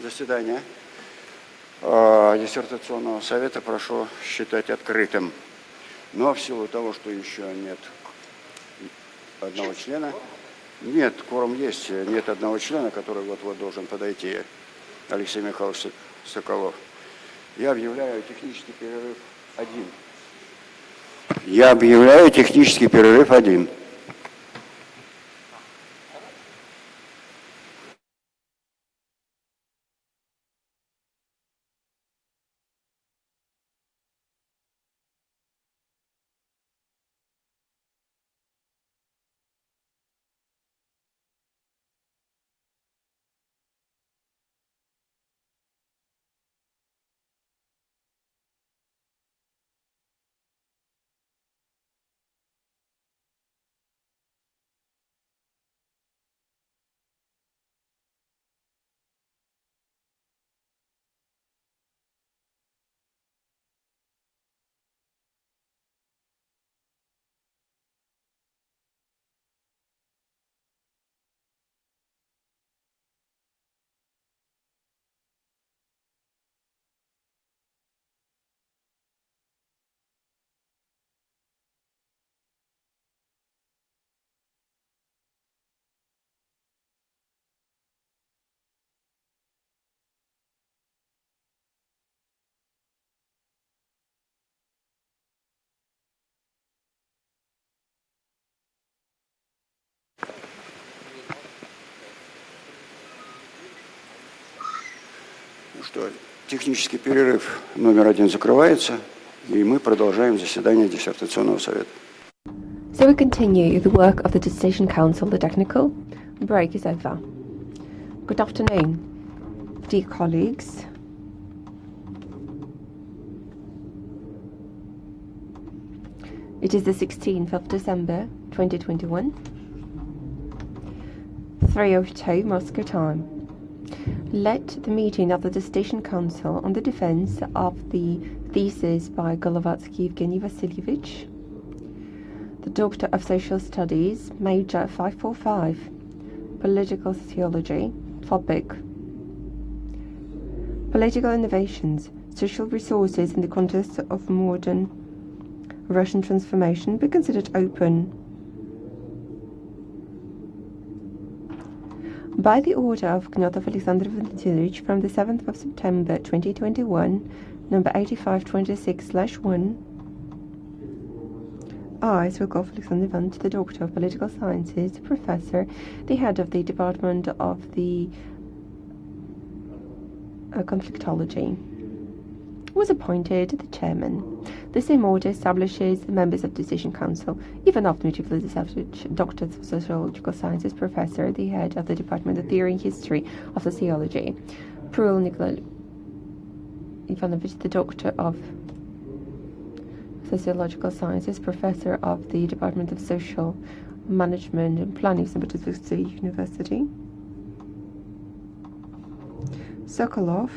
Заседание диссертационного совета прошу считать открытым. Но в силу того, что еще нет одного члена, нет, кворум есть, нет одного члена, который вот-вот должен подойти, Алексей Михайлович Соколов. Я объявляю технический перерыв один. Ну что, технический перерыв номер один закрывается, и мы продолжаем заседание диссертационного совета. So we continue the work of the Dissertation Council, the technical break is over. Good afternoon, dear colleagues. It is the 16th of December 2021, 3:02 Moscow time. Let the meeting of the Dissertation Council on the defense of the thesis by Golovatsky Evgeny Vasilievich, the Doctor of Social Studies, Major 545, Political Sociology, topic: Political Innovations, Social Resources in the Context of Modern Russian Transformation, be considered open. By the order of Knotov Alexander Valentyevich from the 7th of September 2021, number 8526/1, I, Svilkov Alexander Ivanovich, the Doctor of Political Sciences, Professor, the Head of the Department of the Conflictology, was appointed the Chairman. The same order establishes the members of the Decision Council, even after Mutually Established Doctor of Sociological Sciences, Professor, the Head of the Department of Theory and History of Sociology, Prul Nikolai Ivanovich, the Doctor of Sociological Sciences, Professor of the Department of Social Management and Planning, St. Petersburg University, Sokolov,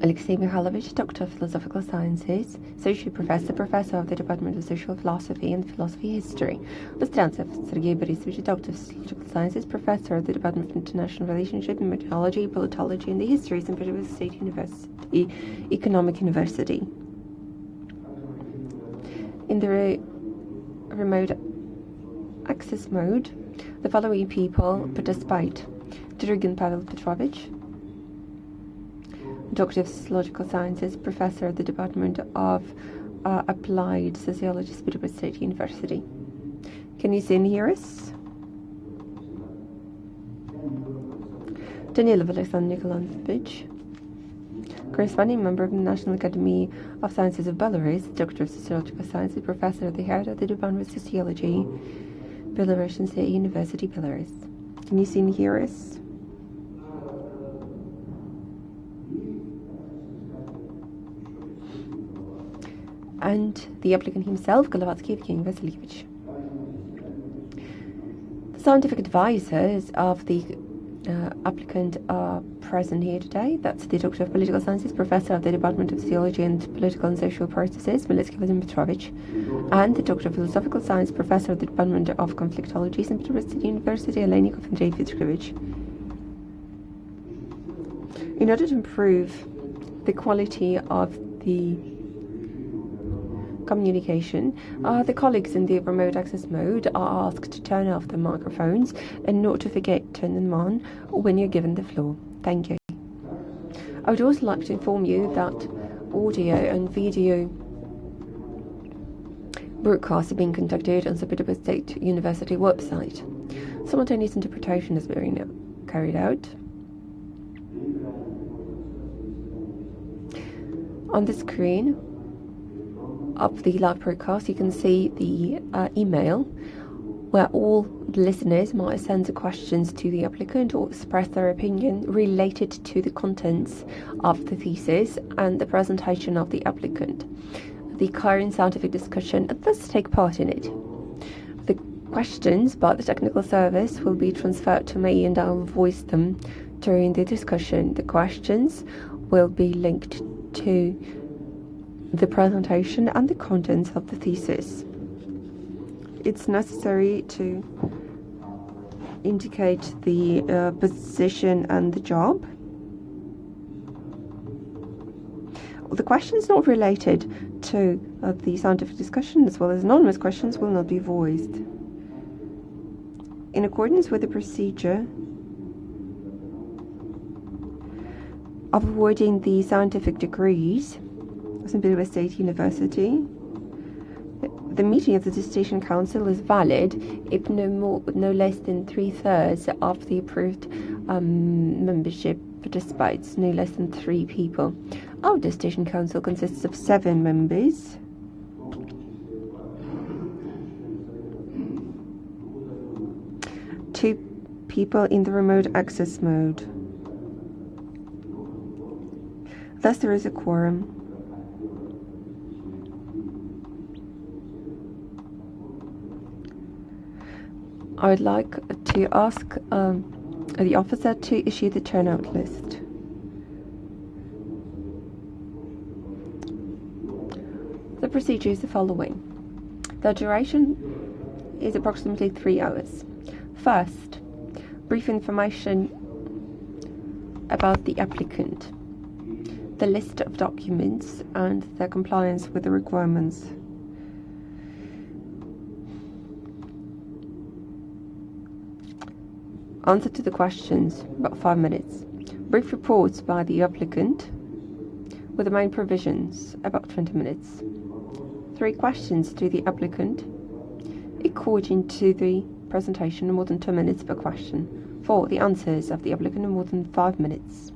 Alexei Mikhailovich, Doctor of Philosophical Sciences, Associate Professor, Professor of the Department of Social Philosophy and Philosophy History, Bostrancev Sergei Borisovich, Doctor of Sociological Sciences, Professor of the Department of International Relationship and Meteorology, Politology and the History, St. Petersburg State University, Economic University. In the remote access mode, the following people participate: Drugin Pavel Petrovich, Doctor of Sociological Sciences, Professor of the Department of Applied Sociology, St. Petersburg State University. Can you see and hear us? Danilov Alexander Nikolaevich, corresponding member of the National Academy of Sciences of Belarus, Doctor of Sociological Sciences, Professor of the Head of the Department of Sociology, Belarusian State University, Belarus. Can you see and hear us? And the applicant himself, Golovatsky Evgeny Vasilievich. The scientific advisors of the applicant are present here today. That's the Doctor of Political Sciences, Professor of the Department of Sociology and Political and Social Processes, Vasilievich Petrovich, and the Doctor of Philosophical Science, Professor of the Department of Conflictology, St. Petersburg University, Olenikov Andrei Petrovich. In order to improve the quality of the communication, the colleagues in the remote access mode are asked to turn off the microphones and not to forget to turn them on when you're given the floor. Thank you. I would also like to inform you that audio and video broadcasts are being conducted on St. Petersburg State University website. Simultaneous interpretation is being carried out. On the screen of the live broadcast, you can see the email where all the listeners might send questions to the applicant or express their opinion related to the contents of the thesis and the presentation of the applicant. The current scientific discussion and thus take part in it. The questions by the technical service will be transferred to me and I will voice them during the discussion. The questions will be linked to the presentation and the contents of the thesis. It's necessary to indicate the position and the job. The questions not related to the scientific discussion as well as anonymous questions will not be voiced. In accordance with the procedure of awarding the scientific degrees, St. Petersburg State University, the meeting of the Dissertation Council is valid if no less than 3/3 of the approved membership participates, no less than 3 people. Our Dissertation Council consists of 7 members. Two people in the remote access mode. Thus there is a quorum. I would like to ask the officer to issue the turnout list. The procedure is the following. The duration is approximately 3 hours. First, brief information about the applicant, the list of documents and their compliance with the requirements. Answer to the questions, about 5 minutes. Brief reports by the applicant with the main provisions, about 20 minutes. 3 questions to the applicant according to the presentation, no more than 2 minutes per question. 4. The answers of the applicant, no more than 5 minutes.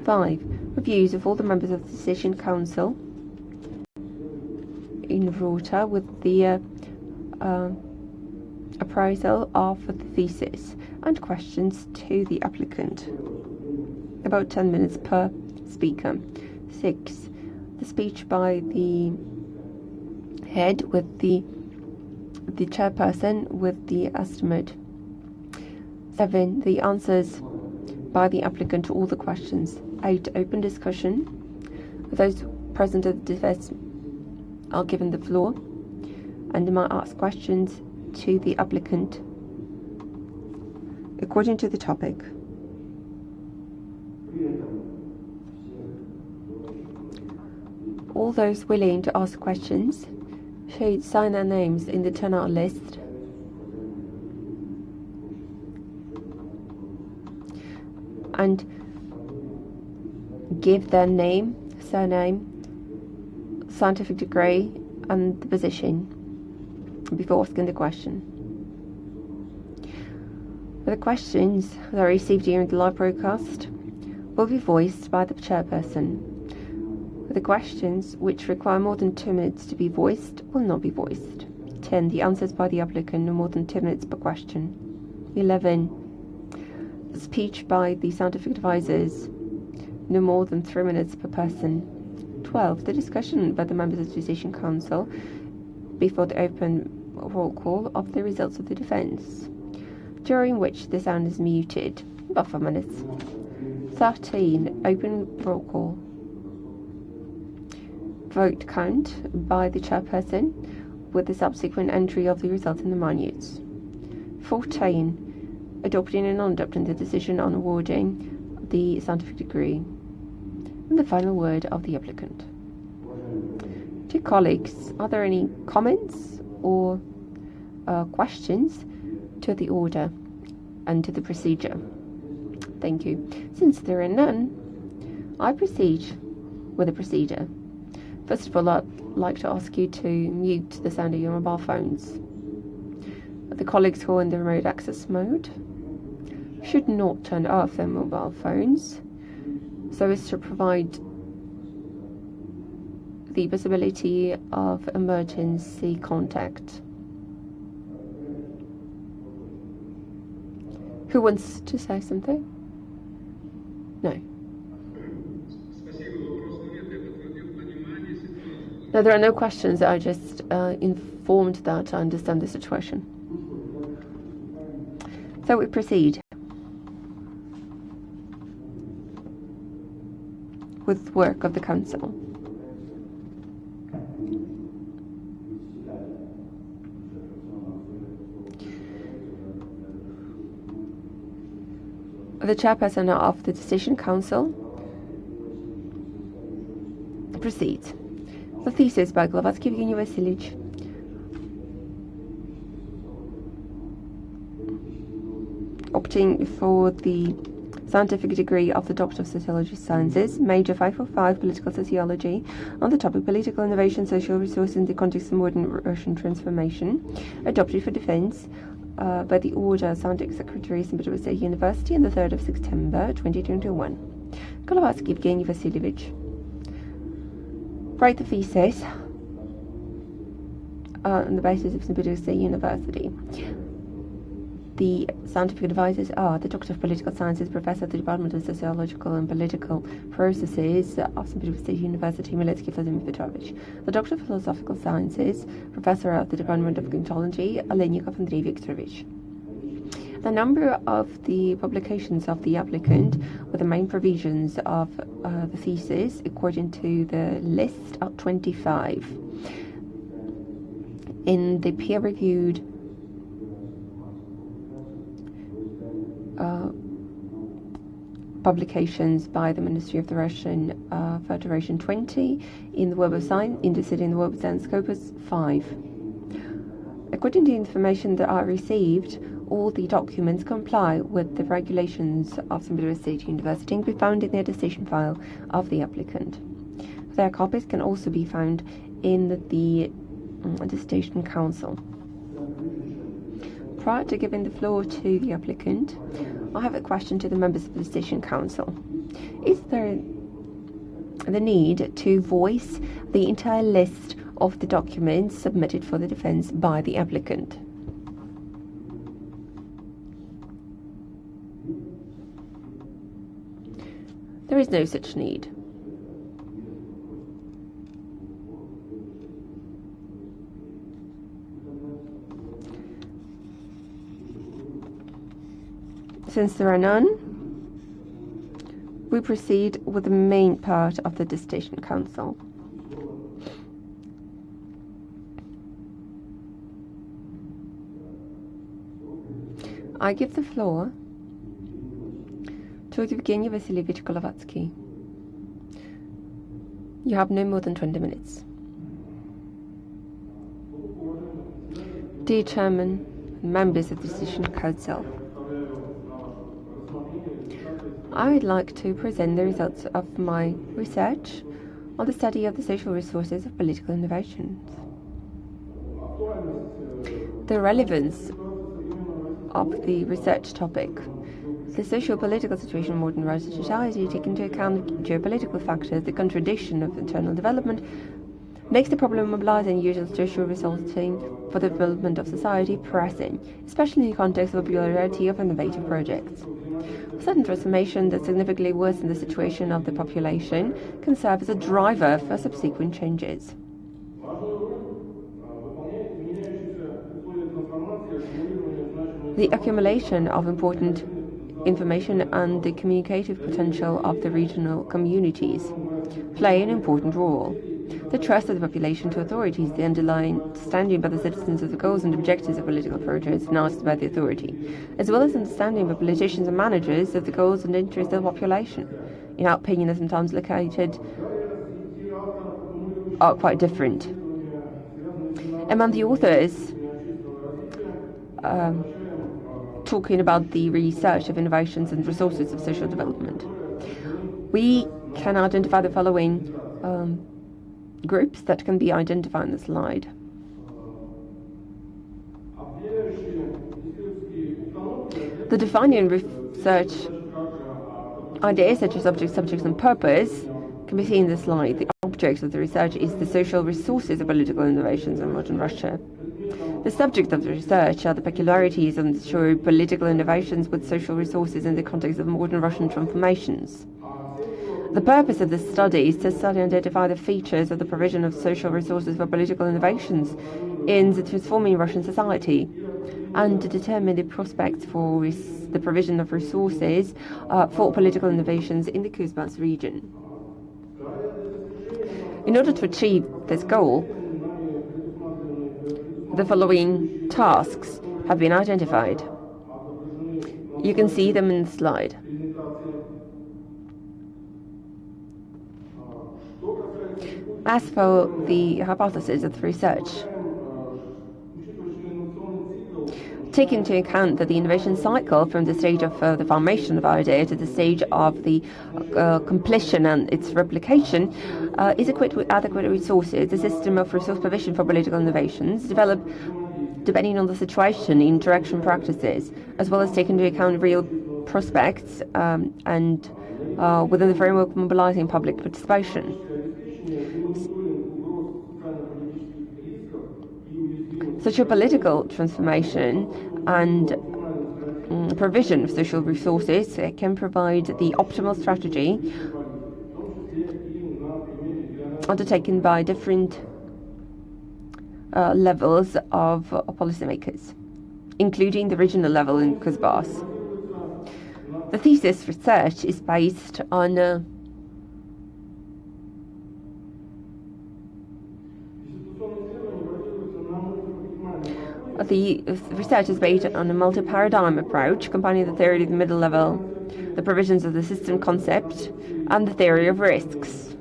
5. Reviews of all the members of the Dissertation Council in rota with the appraisal of the thesis and questions to the applicant. About 10 minutes per speaker. 6. The speech by the head with the chairperson with the estimate. 7. The answers by the applicant to all the questions. 8. Open discussion. Those present at the defense are given the floor and might ask questions to the applicant according to the topic. All those willing to ask questions should sign their names in the turnout list and give their name, surname, scientific degree and the position before asking the question. The questions that are received during the live broadcast will be voiced by the chairperson. The questions which require more than 2 minutes to be voiced will not be voiced. 10. The answers by the applicant, no more than 2 minutes per question. 11. The speech by the scientific advisors, no more than 3 minutes per person. 12. The discussion by the members of the Dissertation Council before the open roll call of the results of the defense, during which the sound is muted, about 5 minutes. 13. Open roll call. Vote count by the chairperson with the subsequent entry of the results in the minutes. 14. Adopting and non-adopting the decision on awarding the scientific degree. And the final word of the applicant. Dear colleagues, are there any comments or questions to the order and to the procedure? Thank you. Since there are none, I proceed with the procedure. First of all, I'd like to ask you to mute the sound of your mobile phones. The colleagues who are in the remote access mode should not turn off their mobile phones so as to provide the possibility of emergency contact. Who wants to say something? No. No, there are no questions. I just informed that I understand the situation. So we proceed with work of the Council. The chairperson of the Decision Council proceeds. The thesis by Golovatsky, Evgeny, Vasilievich. Opting for the scientific degree of the Doctor of Sociology Sciences, Major 545, Political Sociology, on the topic Political Innovation, Social Resources in the Context of Modern Russian Transformation, adopted for defense by the Order Scientific Secretary, St. Petersburg State University on the 3rd of September 2021. Golovatsky, Evgeny, Vasilievich. Write the thesis on the basis of St. Petersburg State University. The scientific advisors are the Doctor of Political Sciences, Professor of the Department of Sociological and Political Processes of St. Petersburg State University, Miletsky Vladimir Petrovich. The Doctor of Philosophical Sciences, Professor of the Department of Gynecology, Olenikov Andrei Viktorovich. The number of the publications of the applicant with the main provisions of the thesis, according to the list, are 25. In the peer-reviewed publications by the Ministry of the Russian Federation, 20. In the Web of Science, indicated in the Web of Science Scopus, 5. According to the information that I received, all the documents comply with the regulations of St. Petersburg State University and can be found in the attestation file of the applicant. Their copies can also be found in the Dissertation Council. Prior to giving the floor to the applicant, I have a question to the members of the Dissertation Council. Is there the need to voice the entire list of the documents submitted for the defense by the applicant? There is no such need. Since there are none, we proceed with the main part of the Dissertation Council. I give the floor to Evgeny Vasilievich Golovatsky. You have no more than 20 minutes. Dear Chairman, members of the Decision Council, I would like to present the results of my research on the study of the social resources of political innovations. The relevance of the research topic, the socio-political situation of modern Russian society, taking into account geopolitical factors, the contradiction of internal development, makes the problem of mobilizing usual social resulting for the development of society pressing, especially in the context of the popularity of innovative projects. A sudden transformation that significantly worsens the situation of the population can serve as a driver for subsequent changes. The accumulation of important information and the communicative potential of the regional communities play an important role. The trust of the population to authorities, the understanding by the citizens of the goals and objectives of political projects announced by the authority, as well as understanding by politicians and managers of the goals and interests of the population, in our opinion, are sometimes located are quite different. Among the authors talking about the research of innovations and resources of social development, we can identify the following groups that can be identified in the slide. The defining research ideas such as object, subjects and purpose can be seen in the slide. The object of the research is the social resources of political innovations in modern Russia. The subject of the research are the peculiarities of the political innovations with social resources in the context of modern Russian transformations. The purpose of this study is to study and identify the features of the provision of social resources for political innovations in the transforming Russian society, and to determine the prospects for the provision of resources for political innovations in the Kuzbas region. In order to achieve this goal, the following tasks have been identified. You can see them in the slide. As for the hypothesis of the research, take into account that the innovation cycle from the stage of the formation of idea to the stage of the completion and its replication is equipped with adequate resources. The system of resource provision for political innovations developed depending on the situation, interaction practices, as well as taking into account real prospects and within the framework of mobilizing public participation. Socio-political transformation and provision of social resources can provide the optimal strategy undertaken by different levels of policymakers, including the regional level in Kuzbas. The thesis research is based on the research is based on a multi-paradigm approach, combining the theory of the middle level, the provisions of the system concept, and the theory of risks,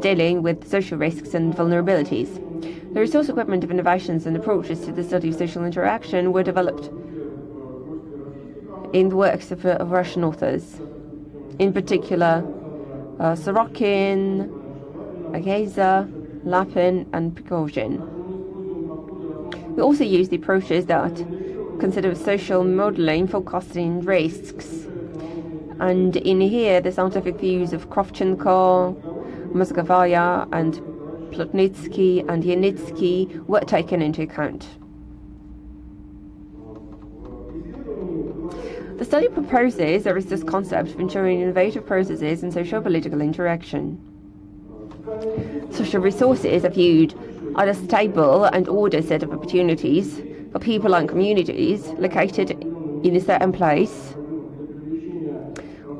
dealing with social risks and vulnerabilities. The resource equipment of innovations and approaches to the study of social interaction were developed in the works of Russian authors, in particular Sorokin, Ageza, Lapin and Prigozhin. We also use the approaches that consider social modeling, forecasting risks. And in here, the scientific views of Krovchenko, Mozgovaya and Plotnitsky and Yanitsky were taken into account. The study proposes there is this concept of ensuring innovative processes in social-political interaction. Social resources are viewed as a stable and ordered set of opportunities for people and communities located in a certain place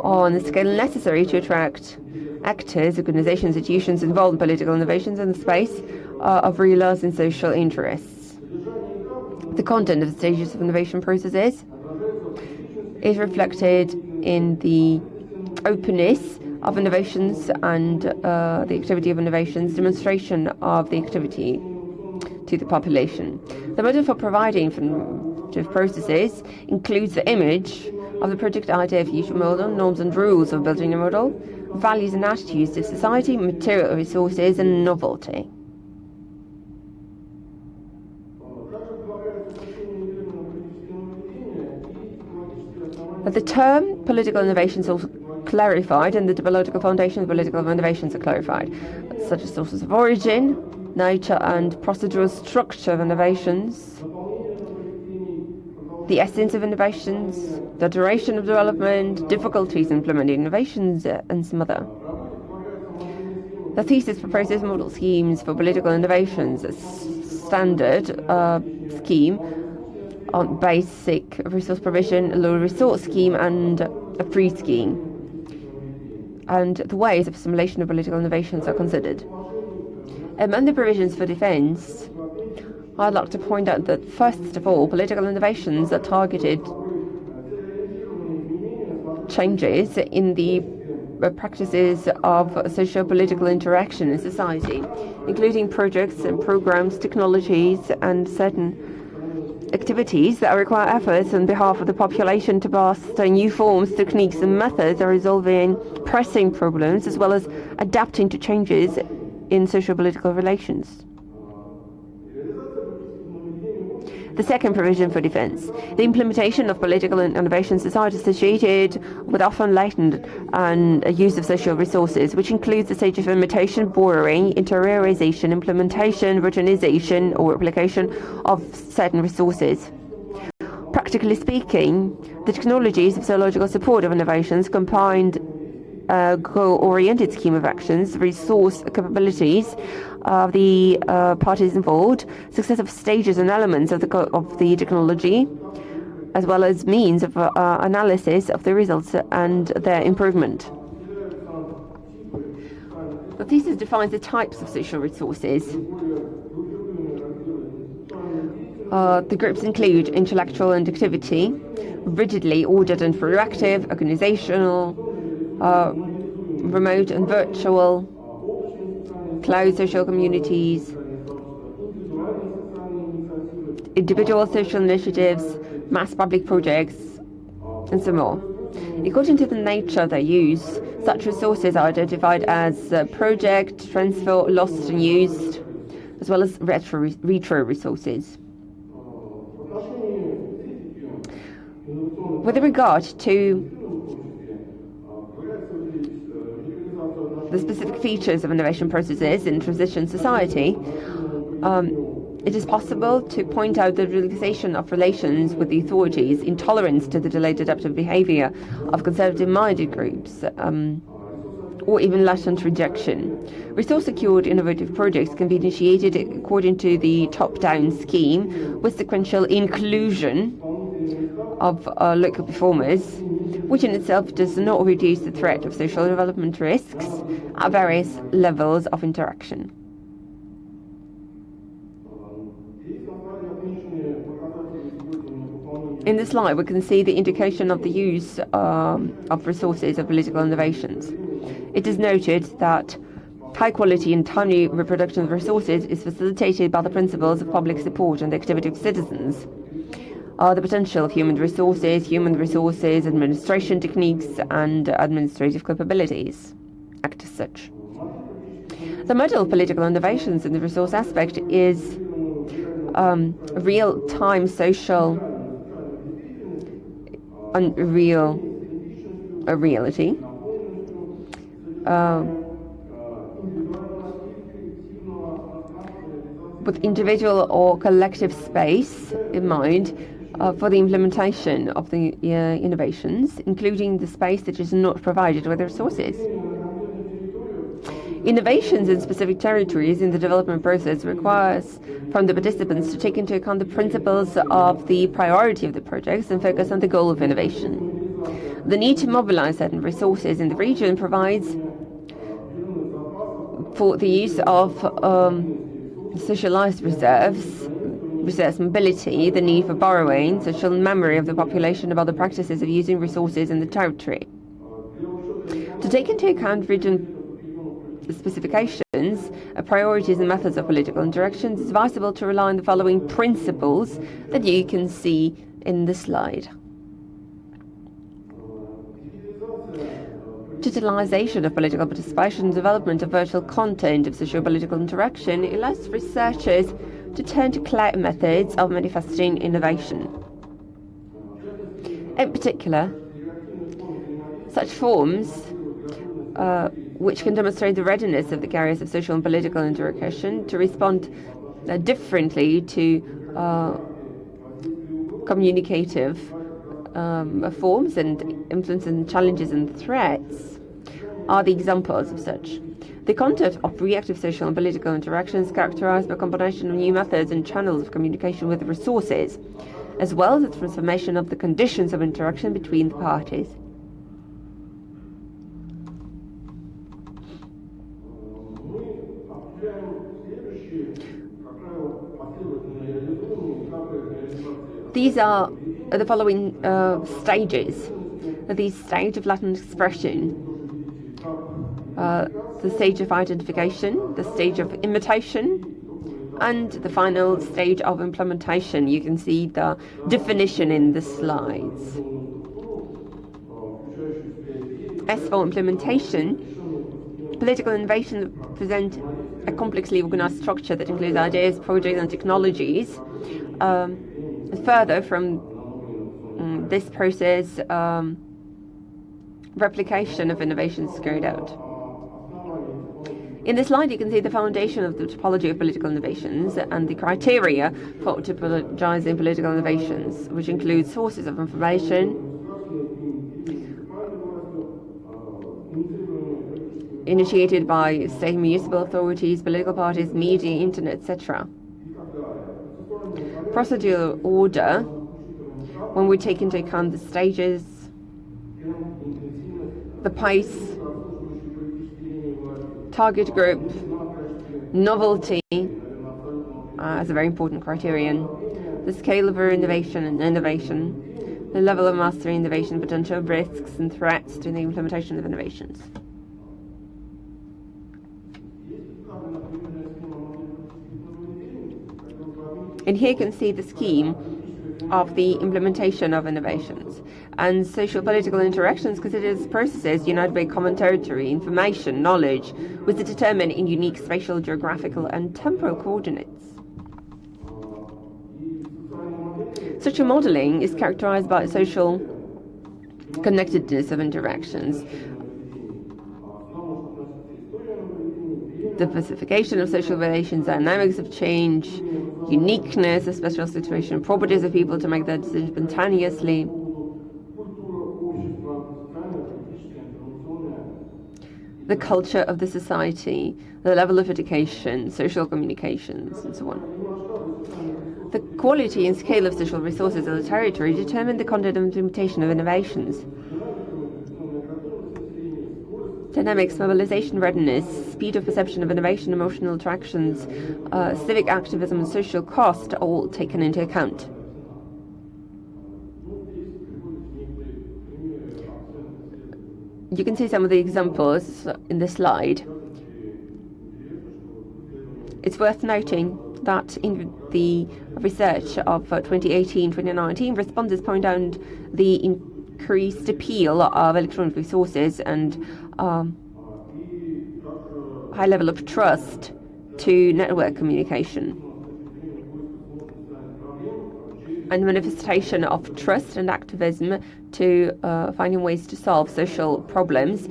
on the scale necessary to attract actors, organizations, institutions involved in political innovations in the space of realizing social interests. The content of the stages of innovation processes is reflected in the openness of innovations and the activity of innovations, demonstration of the activity to the population. The model for providing informative processes includes the image of the project idea, future model, norms and rules of building a model, values and attitudes of society, material resources and novelty. The term political innovations also clarified, and the developmental foundation of political innovations are clarified, such as sources of origin, nature and procedural structure of innovations, the essence of innovations, the duration of development, difficulties implementing innovations, and some other. The thesis proposes model schemes for political innovations, a standard scheme on basic resource provision, a low resource scheme, and a free scheme. And the ways of assimilation of political innovations are considered. Among the provisions for defense, I'd like to point out that, first of all, political innovations are targeted changes in the practices of socio-political interaction in society, including projects and programs, technologies, and certain activities that require efforts on behalf of the population to master new forms, techniques, and methods of resolving pressing problems, as well as adapting to changes in socio-political relations. The second provision for defense, the implementation of political innovation society associated with often latent and use of social resources, which includes the stage of imitation, borrowing, interiorization, implementation, routinization, or replication of certain resources. Practically speaking, the technologies of sociological support of innovations combined goal-oriented scheme of actions, resource capabilities of the parties involved, successive stages and elements of the technology, as well as means of analysis of the results and their improvement. The thesis defines the types of social resources. The groups include intellectual and activity, rigidly ordered and proactive, organizational, remote and virtual, closed social communities, individual social initiatives, mass public projects, and some more. According to the nature they use, such resources are identified as project, transfer, lost and used, as well as retro resources. With regard to the specific features of innovation processes in transition society, it is possible to point out the realization of relations with the authorities, intolerance to the delayed adaptive behavior of conservative-minded groups, or even latent rejection. Resource-secured innovative projects can be initiated according to the top-down scheme with sequential inclusion of local performers, which in itself does not reduce the threat of social development risks at various levels of interaction. In this slide, we can see the indication of the use of resources of political innovations. It is noted that high quality and timely reproduction of resources is facilitated by the principles of public support and the activity of citizens. The potential of human resources, administration techniques, and administrative capabilities act as such. The model of political innovations in the resource aspect is real-time social reality. With individual or collective space in mind for the implementation of the innovations, including the space that is not provided with resources. Innovations in specific territories in the development process requires from the participants to take into account the principles of the priority of the projects and focus on the goal of innovation. The need to mobilize certain resources in the region provides for the use of socialized reserves mobility, the need for borrowing, social memory of the population about the practices of using resources in the territory. To take into account region specifications, priorities and methods of political interactions, it's advisable to rely on the following principles that you can see in the slide. Digitalization of political participation and development of virtual content of socio-political interaction allows researchers to turn to clear methods of manifesting innovation. In particular, such forms which can demonstrate the readiness of the carriers of social and political interaction to respond differently to communicative forms and influence and challenges and threats are the examples of such. The content of reactive social and political interactions is characterized by a combination of new methods and channels of communication with resources, as well as the transformation of the conditions of interaction between the parties. These are the following stages. The stage of latent expression, the stage of identification, the stage of imitation, and the final stage of implementation. You can see the definition in the slides. As for implementation, political innovation presents a complexly organized structure that includes ideas, projects, and technologies. Further from this process, replication of innovations is carried out. In this slide, you can see the foundation of the typology of political innovations and the criteria for typologizing political innovations, which include sources of information, initiated by state municipal authorities, political parties, media, internet, etc. Procedural order, when we take into account the stages, the pace, target group, novelty as a very important criterion, the scale of our innovation and innovation, the level of mastery, innovation, potential risks and threats to the implementation of innovations. And here you can see the scheme of the implementation of innovations. And social political interactions considers processes united by common territory, information, knowledge, which are determined in unique spatial, geographical, and temporal coordinates. Social modeling is characterized by social connectedness of interactions, diversification of social relations, dynamics of change, uniqueness of special situation, properties of people to make their decisions spontaneously, the culture of the society, the level of education, social communications, and so on. The quality and scale of social resources of the territory determine the content and implementation of innovations. Dynamics, mobilization readiness, speed of perception of innovation, emotional attractions, civic activism, and social cost are all taken into account. You can see some of the examples in the slide. It's worth noting that in the research of 2018-2019, respondents point out the increased appeal of electronic resources and high level of trust to network communication, and manifestation of trust and activism to finding ways to solve social problems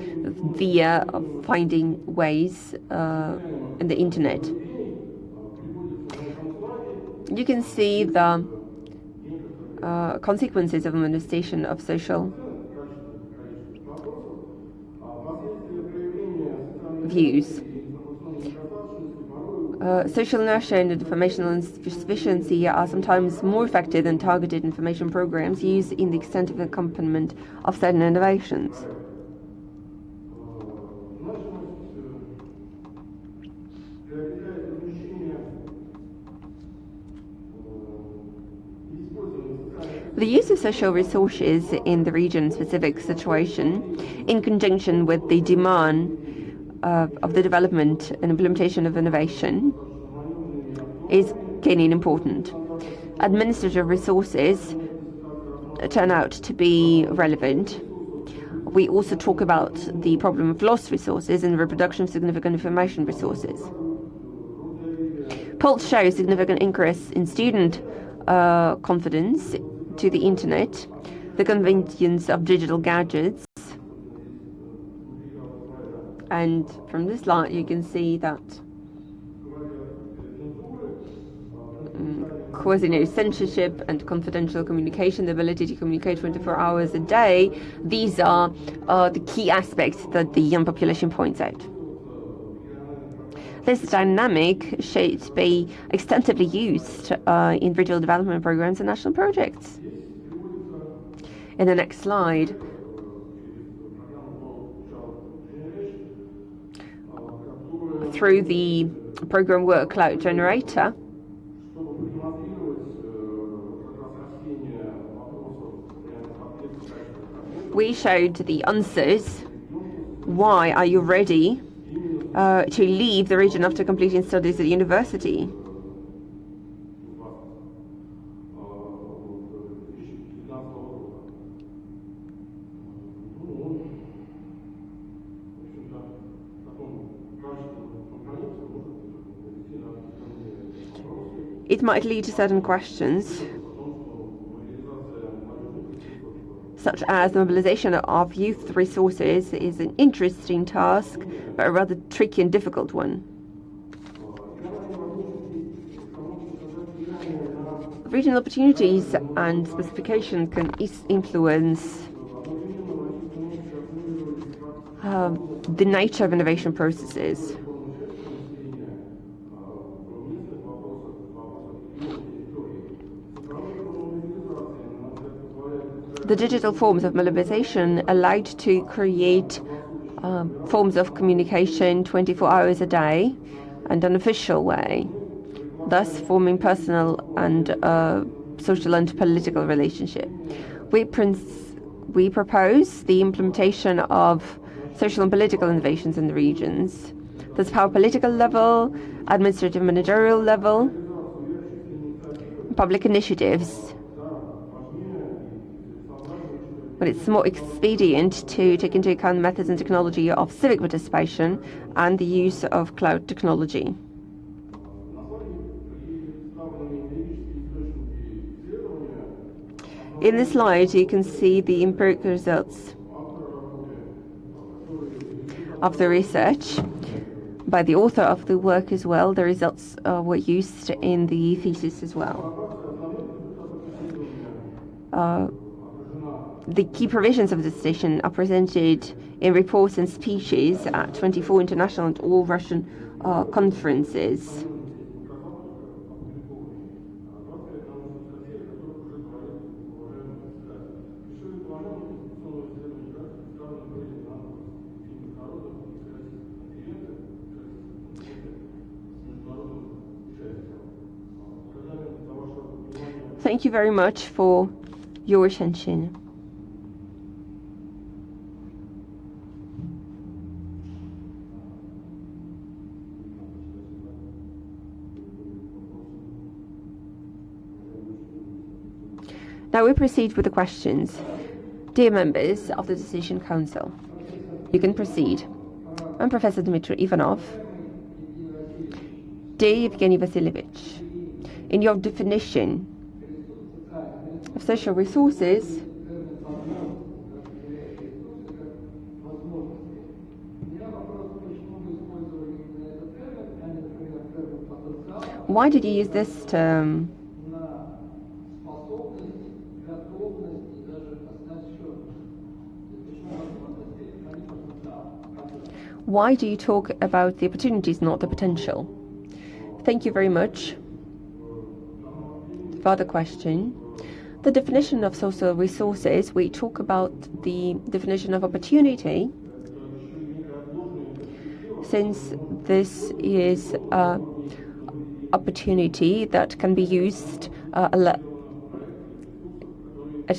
via finding ways in the internet. You can see the consequences of manifestation of social views. Social inertia and informational insufficiency are sometimes more effective than targeted information programs used in the extensive accompaniment of certain innovations. The use of social resources in the region-specific situation, in conjunction with the demand of the development and implementation of innovation, is gaining importance. Administrative resources turn out to be relevant. We also talk about the problem of lost resources and the reproduction of significant information resources. Polls show significant increase in student confidence to the internet, the convenience of digital gadgets, and from this slide you can see that censorship and confidential communication, the ability to communicate 24 hours a day, these are the key aspects that the young population points out. This dynamic should be extensively used in regional development programs and national projects. In the next slide, through the program work cloud generator, we showed the answers. Why are you ready to leave the region after completing studies at university? It might lead to certain questions, such as the mobilization of youth resources is an interesting task, but a rather tricky and difficult one. Regional opportunities and specifications can influence the nature of innovation processes. The digital forms of mobilization allowed to create forms of communication 24 hours a day and an official way, thus forming personal and social and political relationship. We propose the implementation of social and political innovations in the regions. There's power political level, administrative managerial level, public initiatives. But it's more expedient to take into account methods and technology of civic participation and the use of cloud technology. In this slide, you can see the empirical results of the research by the author of the work as well. The results were used in the thesis as well. The key provisions of the decision are presented in reports and speeches at 24 international and all-Russian conferences. Thank you very much for your attention. Now we proceed with the questions. Dear members of the Decision Council, you can proceed. I'm Professor Dmitry Ivanov. Dear Evgeny Vasilievich, in your definition of social resources, why did you use this term? Why do you talk about the opportunities, not the potential? Thank you very much for the question. The definition of social resources, we talk about the definition of opportunity, since this is an opportunity that can be used at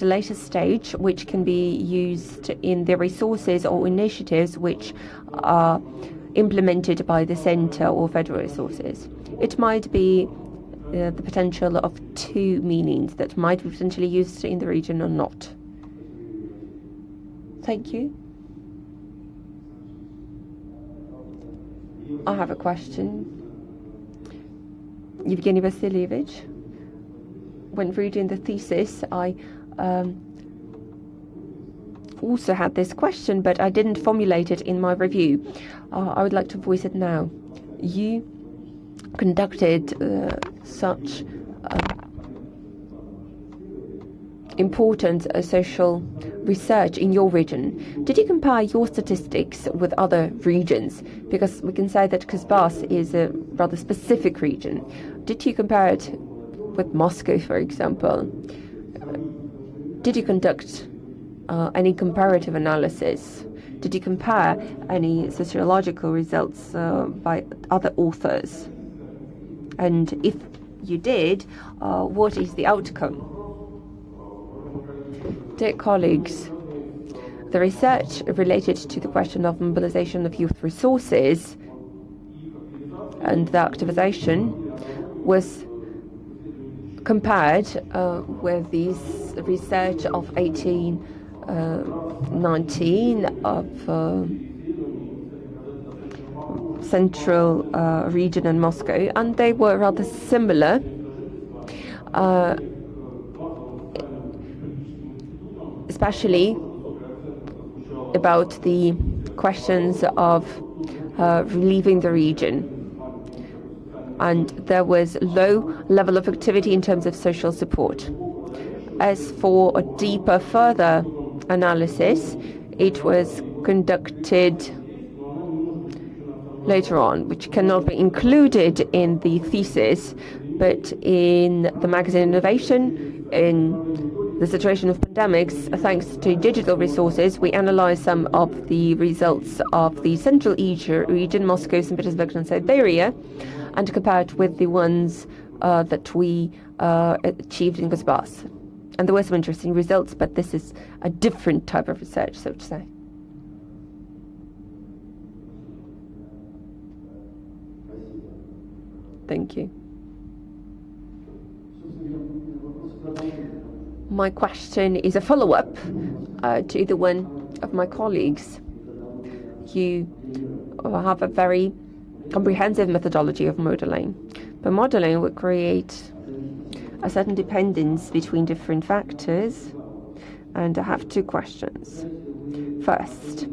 a later stage, which can be used in the resources or initiatives which are implemented by the center or federal resources. It might be the potential of two meanings that might be potentially used in the region or not. Thank you. I have a question. Evgeny Vasilievich, when reading the thesis, I also had this question, but I didn't formulate it in my review. I would like to voice it now. You conducted such important social research in your region. Did you compare your statistics with other regions? Because we can say that Kuzbas is a rather specific region. Did you compare it with Moscow, for example? Did you conduct any comparative analysis? Did you compare any sociological results by other authors? And if you did, what is the outcome? Dear colleagues, the research related to the question of mobilization of youth resources and the activization was compared with this research of 1819 of central region and Moscow, and they were rather similar. Especially about the questions of relieving the region. And there was low level of activity in terms of social support. As for a deeper, further analysis, it was conducted later on, which cannot be included in the thesis, but in the magazine Innovation, in the situation of pandemics, thanks to digital resources, we analyzed some of the results of the Central Asia region, Moscow, St. Petersburg, and Siberia, and compared with the ones that we achieved in Kuzbas. And there were some interesting results, but this is a different type of research, so to say. Thank you. My question is a follow-up to the one of my colleagues. You have a very comprehensive methodology of modeling, but modeling would create a certain dependence between different factors, and I have two questions. First,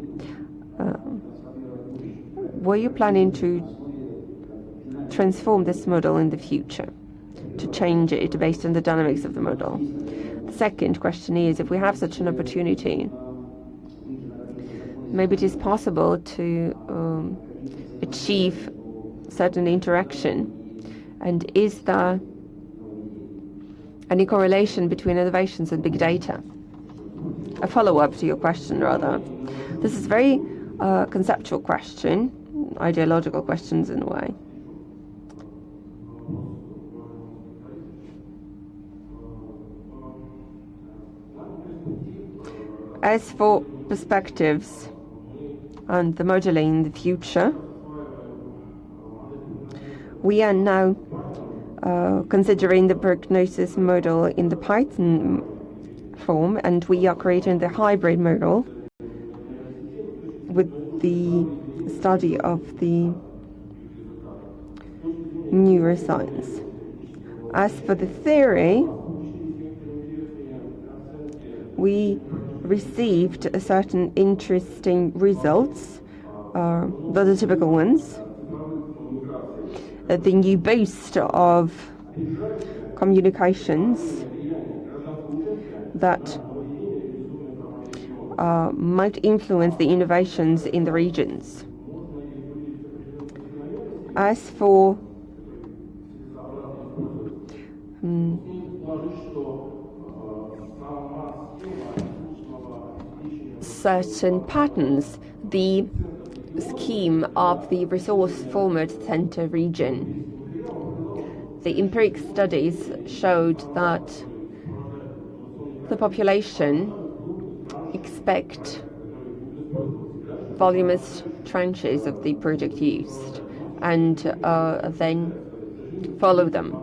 were you planning to transform this model in the future, to change it based on the dynamics of the model? The second question is, if we have such an opportunity, maybe it is possible to achieve certain interaction, and is there any correlation between innovations and big data? A follow-up to your question, rather. This is a very conceptual question, ideological questions in a way. As for perspectives and the modeling in the future, we are now considering the prognosis model in the Python form, and we are creating the hybrid model with the study of the neuroscience. As for the theory, we received a certain interesting results, the typical ones. The new boost of communications that might influence the innovations in the regions. As for certain patterns, the scheme of the resource format center region, the empiric studies showed that the population expect voluminous tranches of the project used and then follow them.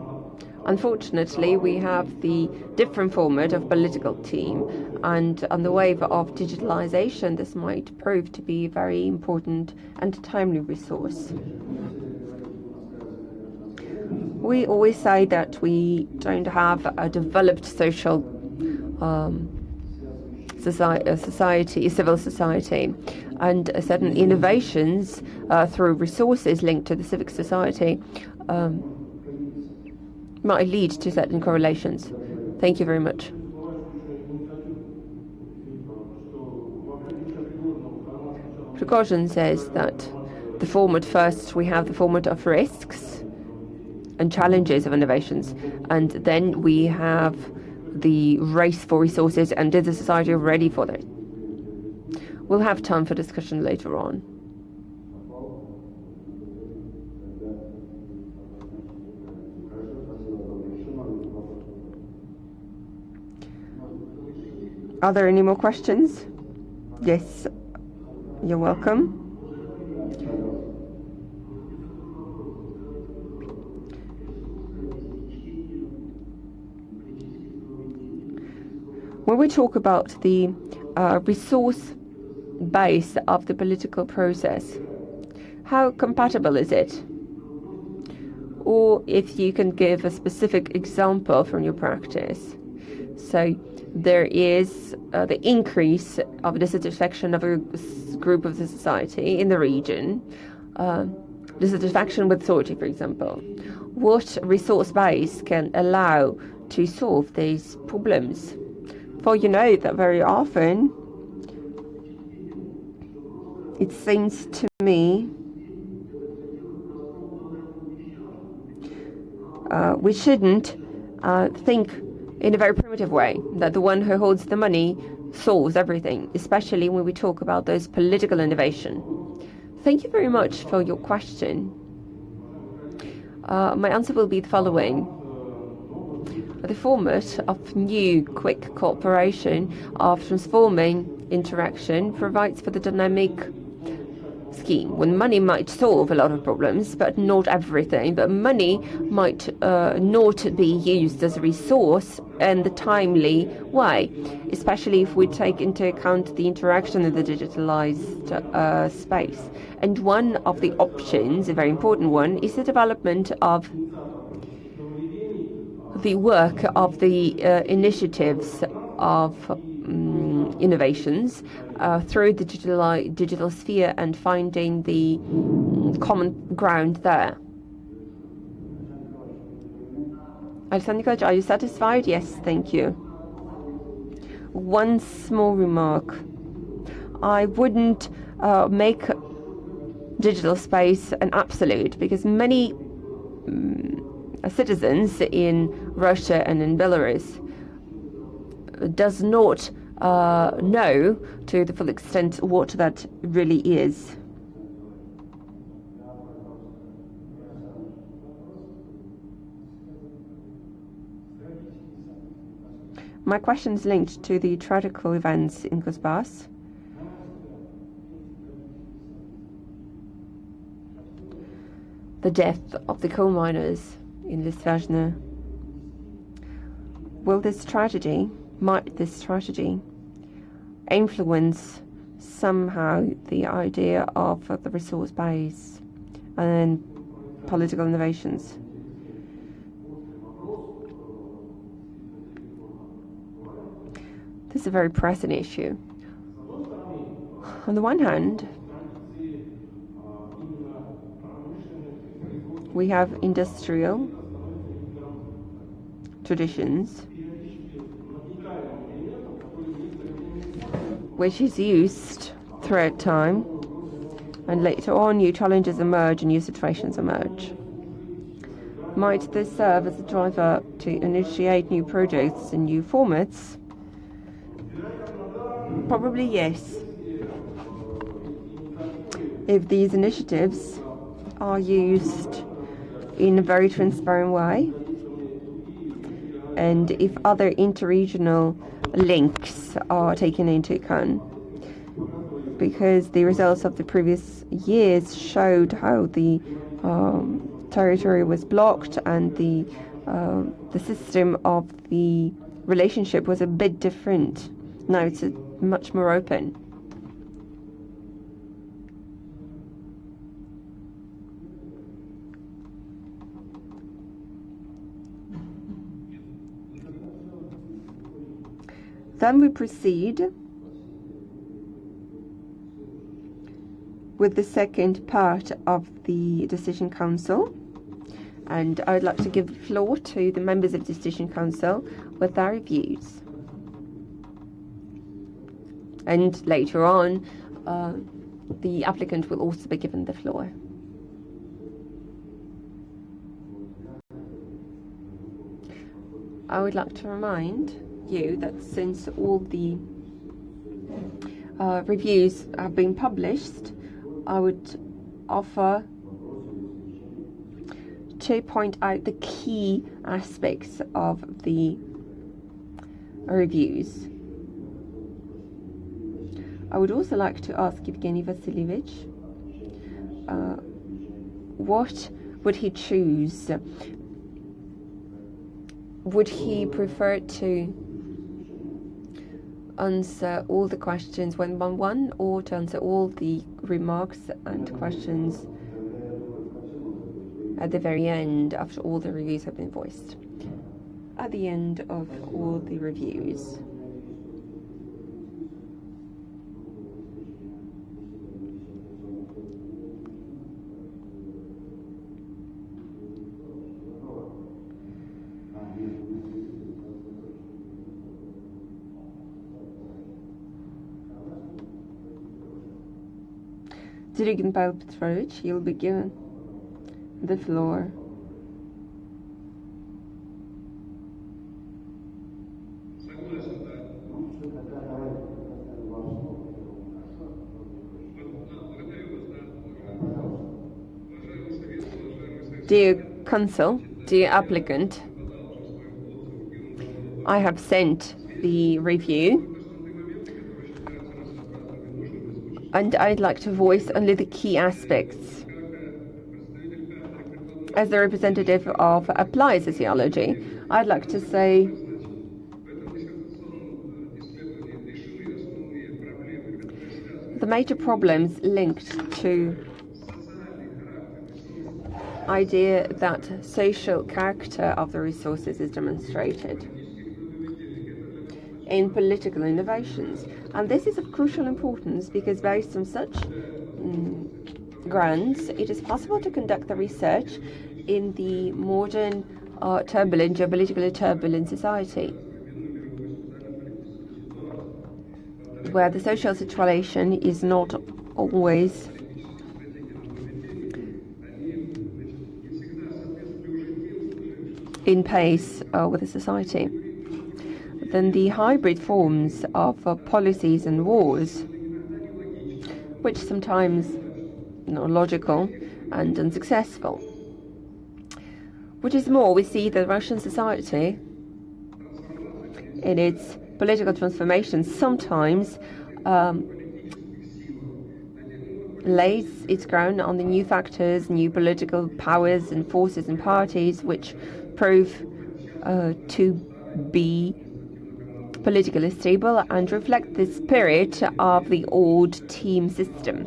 Unfortunately, we have the different format of political team, and on the wave of digitalization, this might prove to be a very important and timely resource. We always say that we don't have a developed social society, civil society, and certain innovations through resources linked to the civic society might lead to certain correlations. Thank you very much. precaution says that the format first, we have the format of risks and challenges of innovations, and then we have the race for resources, and is the society ready for that? We'll have time for discussion later on. Are there any more questions? Yes, you're welcome. When we talk about the resource base of the political process, how compatible is it? Or if you can give a specific example from your practice. So there is the increase of dissatisfaction of a group of the society in the region, dissatisfaction with authority, for example. What resource base can allow to solve these problems? For you know that very often it seems to me we shouldn't think in a very primitive way that the one who holds the money solves everything, especially when we talk about those political innovation. Thank you very much for your question. My answer will be the following. The format of new, quick cooperation, of transforming interaction, provides for the dynamic scheme, when money might solve a lot of problems, but not everything. But money might not be used as a resource in the timely way, especially if we take into account the interaction in the digitalized space. And one of the options, a very important one, is the development of the work of the initiatives of innovations through the digital sphere and finding the common ground there. Alexander Nikolaevich, are you satisfied? Yes, thank you. One small remark. I wouldn't make digital space an absolute, because many citizens in Russia and in Belarus does not know to the full extent what that really is. My question is linked to the tragical events in Kuzbas. The death of the coal miners in Lisvazhne. Might this tragedy influence somehow the idea of the resource base and political innovations? This is a very pressing issue. On the one hand, we have industrial traditions which is used throughout time, and later on new challenges emerge and new situations emerge. Might this serve as a driver to initiate new projects and new formats? Probably yes. If these initiatives are used in a very transparent way, and if other interregional links are taken into account, because the results of the previous years showed how the territory was blocked and the system of the relationship was a bit different. Now it's much more open. Then we proceed with the second part of the Decision Council, and I would like to give the floor to the members of the Decision Council with their views. And later on, the applicant will also be given the floor. I would like to remind you that since all the reviews have been published, I would offer to point out the key aspects of the reviews. I would also like to ask Evgeny Vasilievich what would he choose? Would he prefer to answer all the questions one by one, or to answer all the remarks and questions at the very end after all the reviews have been voiced? At the end of all the reviews. Dirigent Pavel Petrovich, you'll be given the floor. Dear Consul, dear applicant, I have sent the review, and I'd like to voice only the key aspects. As the representative of applied sociology, I'd like to say the major problems linked to idea that social character of the resources is demonstrated in political innovations. And this is of crucial importance because based on such grounds, it is possible to conduct the research in the modern, turbulent, geopolitically turbulent society, where the social situation is not always in pace with the society. Then the hybrid forms of policies and wars, which sometimes are logical and unsuccessful. Which is more, we see that Russian society, in its political transformation, sometimes lays its ground on the new factors, new political powers and forces and parties, which prove to be politically stable and reflect the spirit of the old team system.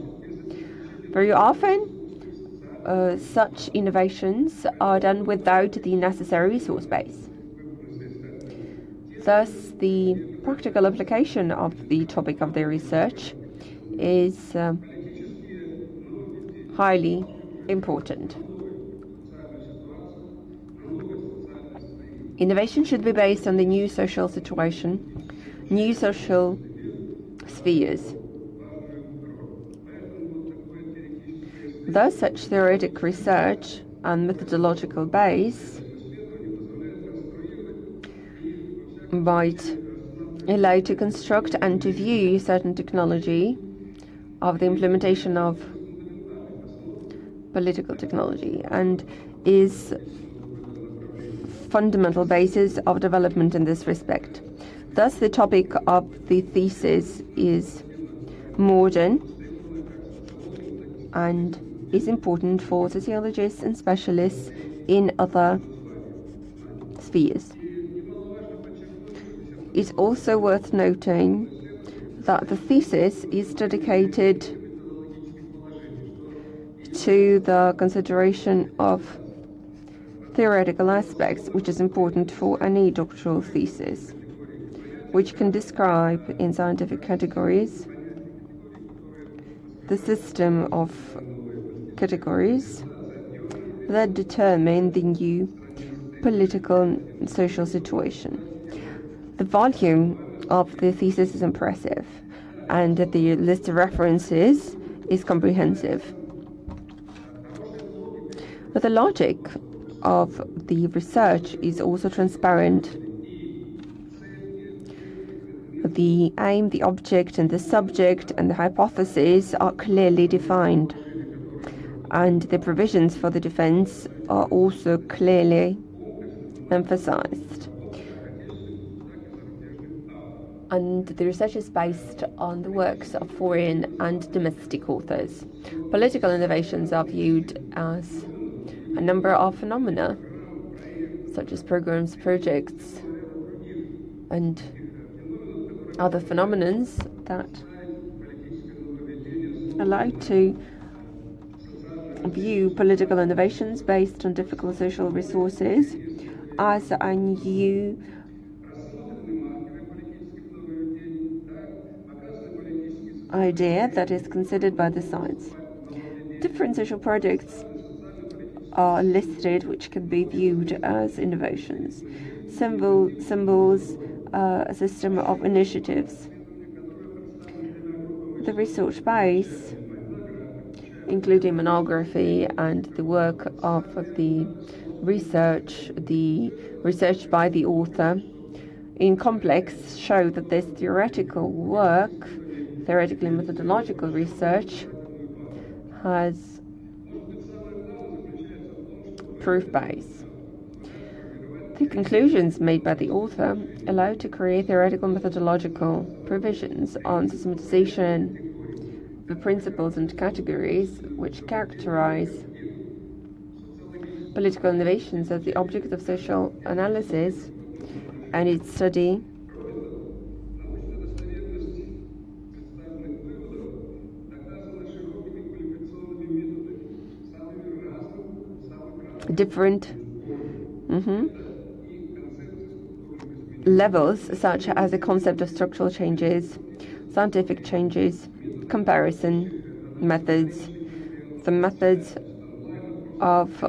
Very often, such innovations are done without the necessary resource base. Thus, the practical application of the topic of their research is highly important. Innovation should be based on the new social situation, new social spheres. Thus, such theoretic research and methodological base might allow to construct and to view certain technology of the implementation of political technology, and is fundamental basis of development in this respect. Thus, the topic of the thesis is modern and is important for sociologists and specialists in other spheres. It's also worth noting that the thesis is dedicated to the consideration of theoretical aspects, which is important for any doctoral thesis, which can describe in scientific categories the system of categories that determine the new political and social situation. The volume of the thesis is impressive, and the list of references is comprehensive. But the logic of the research is also transparent. The aim, the object, and the subject and the hypothesis are clearly defined, and the provisions for the defense are also clearly emphasized. And the research is based on the works of foreign and domestic authors. Political innovations are viewed as a number of phenomena, such as programs, projects, and other phenomena that allow to view political innovations based on difficult social resources as a new idea that is considered by the science. Different social projects are listed which can be viewed as innovations. Symbols, a system of initiatives. The research base, including monography and the work of the research by the author, in complex show that this theoretical work, theoretically methodological research, has proof base. The conclusions made by the author allow to create theoretical methodological provisions on systematization of the principles and categories which characterize political innovations as the object of social analysis and its study different levels, such as the concept of structural changes, scientific changes, comparison methods, the methods of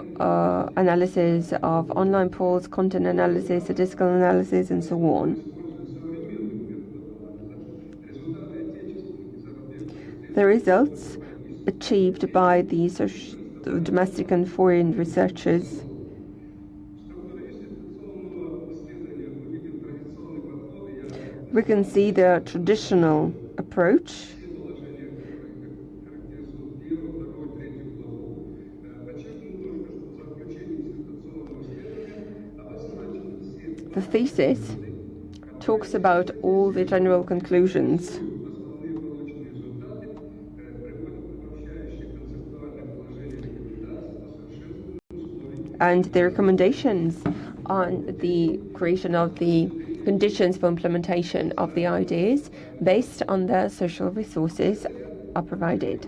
analysis of online polls, content analysis, statistical analysis, and so on. The results achieved by the domestic and foreign researchers we can see the traditional approach the thesis talks about all the general conclusions and the recommendations on the creation of the conditions for implementation of the ideas based on the social resources are provided.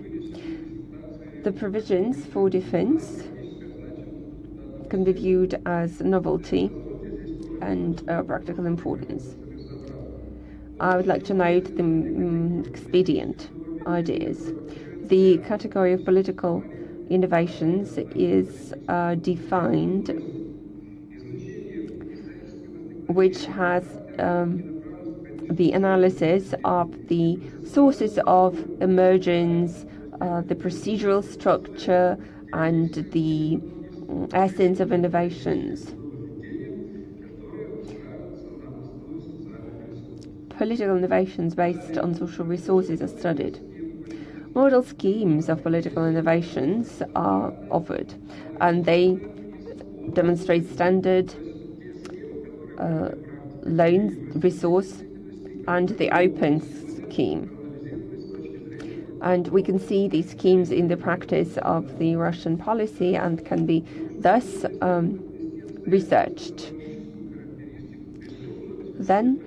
The provisions for defense can be viewed as novelty and practical importance. I would like to note the expedient ideas. The category of political innovations is defined, which has the analysis of the sources of emergence, the procedural structure, and the essence of innovations. Political innovations based on social resources are studied. Model schemes of political innovations are offered, and they demonstrate standard loan resource and the open scheme. And we can see these schemes in the practice of the Russian policy and can be thus researched. Then,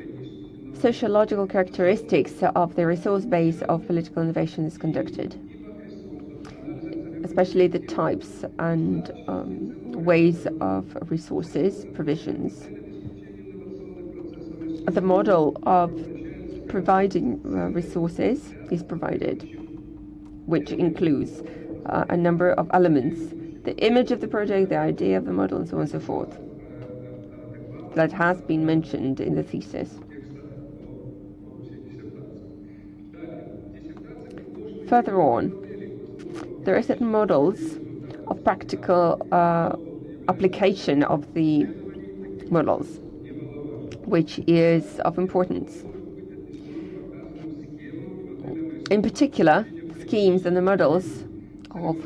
sociological characteristics of the resource base of political innovation is conducted, especially the types and ways of resources provisions. The model of providing resources is provided, which includes a number of elements: the image of the project, the idea of the model, and so on and so forth, that has been mentioned in the thesis. Further on, there are certain models of practical application of the models, which is of importance. In particular, schemes and the models of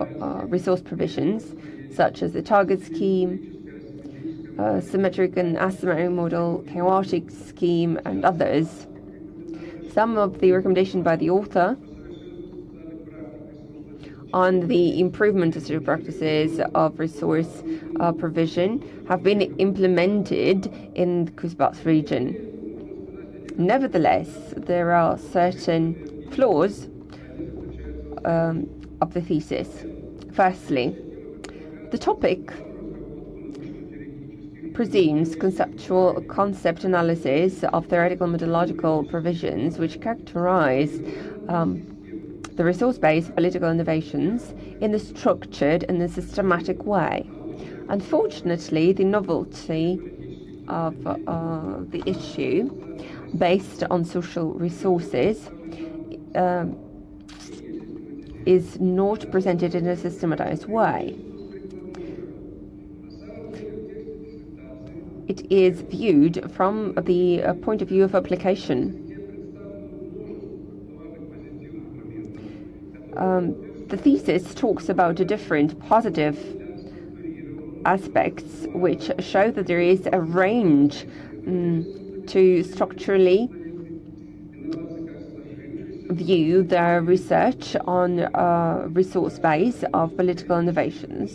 resource provisions, such as the target scheme, symmetric and asymmetric model, chaotic scheme, and others. Some of the recommendations by the author on the improvement of social practices of resource provision have been implemented in the Kuzbats region. Nevertheless, there are certain flaws of the thesis. Firstly, the topic presumes concept analysis of theoretical methodological provisions which characterize the resource-based political innovations in a structured and a systematic way. Unfortunately, the novelty of the issue based on social resources is not presented in a systematized way. It is viewed from the point of view of application. The thesis talks about the different positive aspects which show that there is a range to structurally view the research on resource base of political innovations.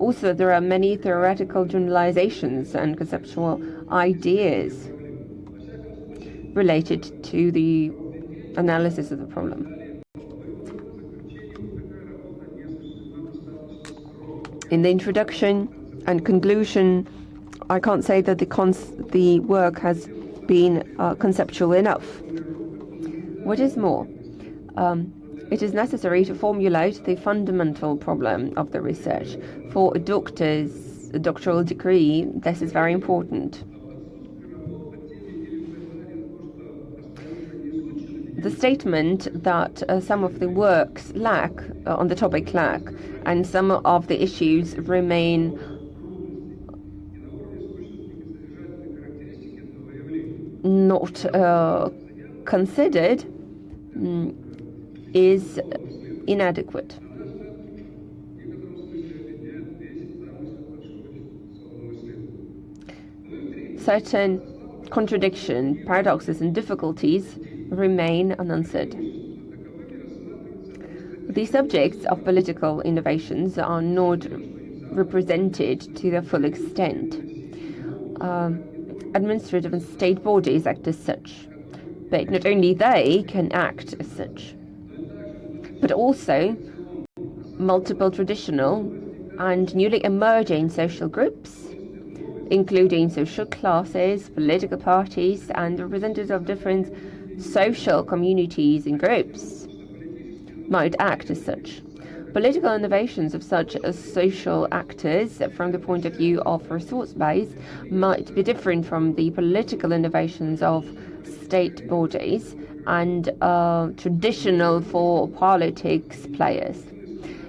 Also, there are many theoretical generalizations and conceptual ideas related to the analysis of the problem. In the introduction and conclusion, I can't say that the work has been conceptual enough. What is more, it is necessary to formulate the fundamental problem of the research. For a doctoral degree, this is very important. The statement that some of the works lack, on the topic lack, and some of the issues remain not considered is inadequate. Certain contradictions, paradoxes, and difficulties remain unanswered. The subjects of political innovations are not represented to their full extent. Administrative and state bodies act as such, but not only they can act as such, but also multiple traditional and newly emerging social groups, including social classes, political parties, and representatives of different social communities and groups, might act as such. Political innovations of such as social actors, from the point of view of resource base, might be different from the political innovations of state bodies and traditional for politics players.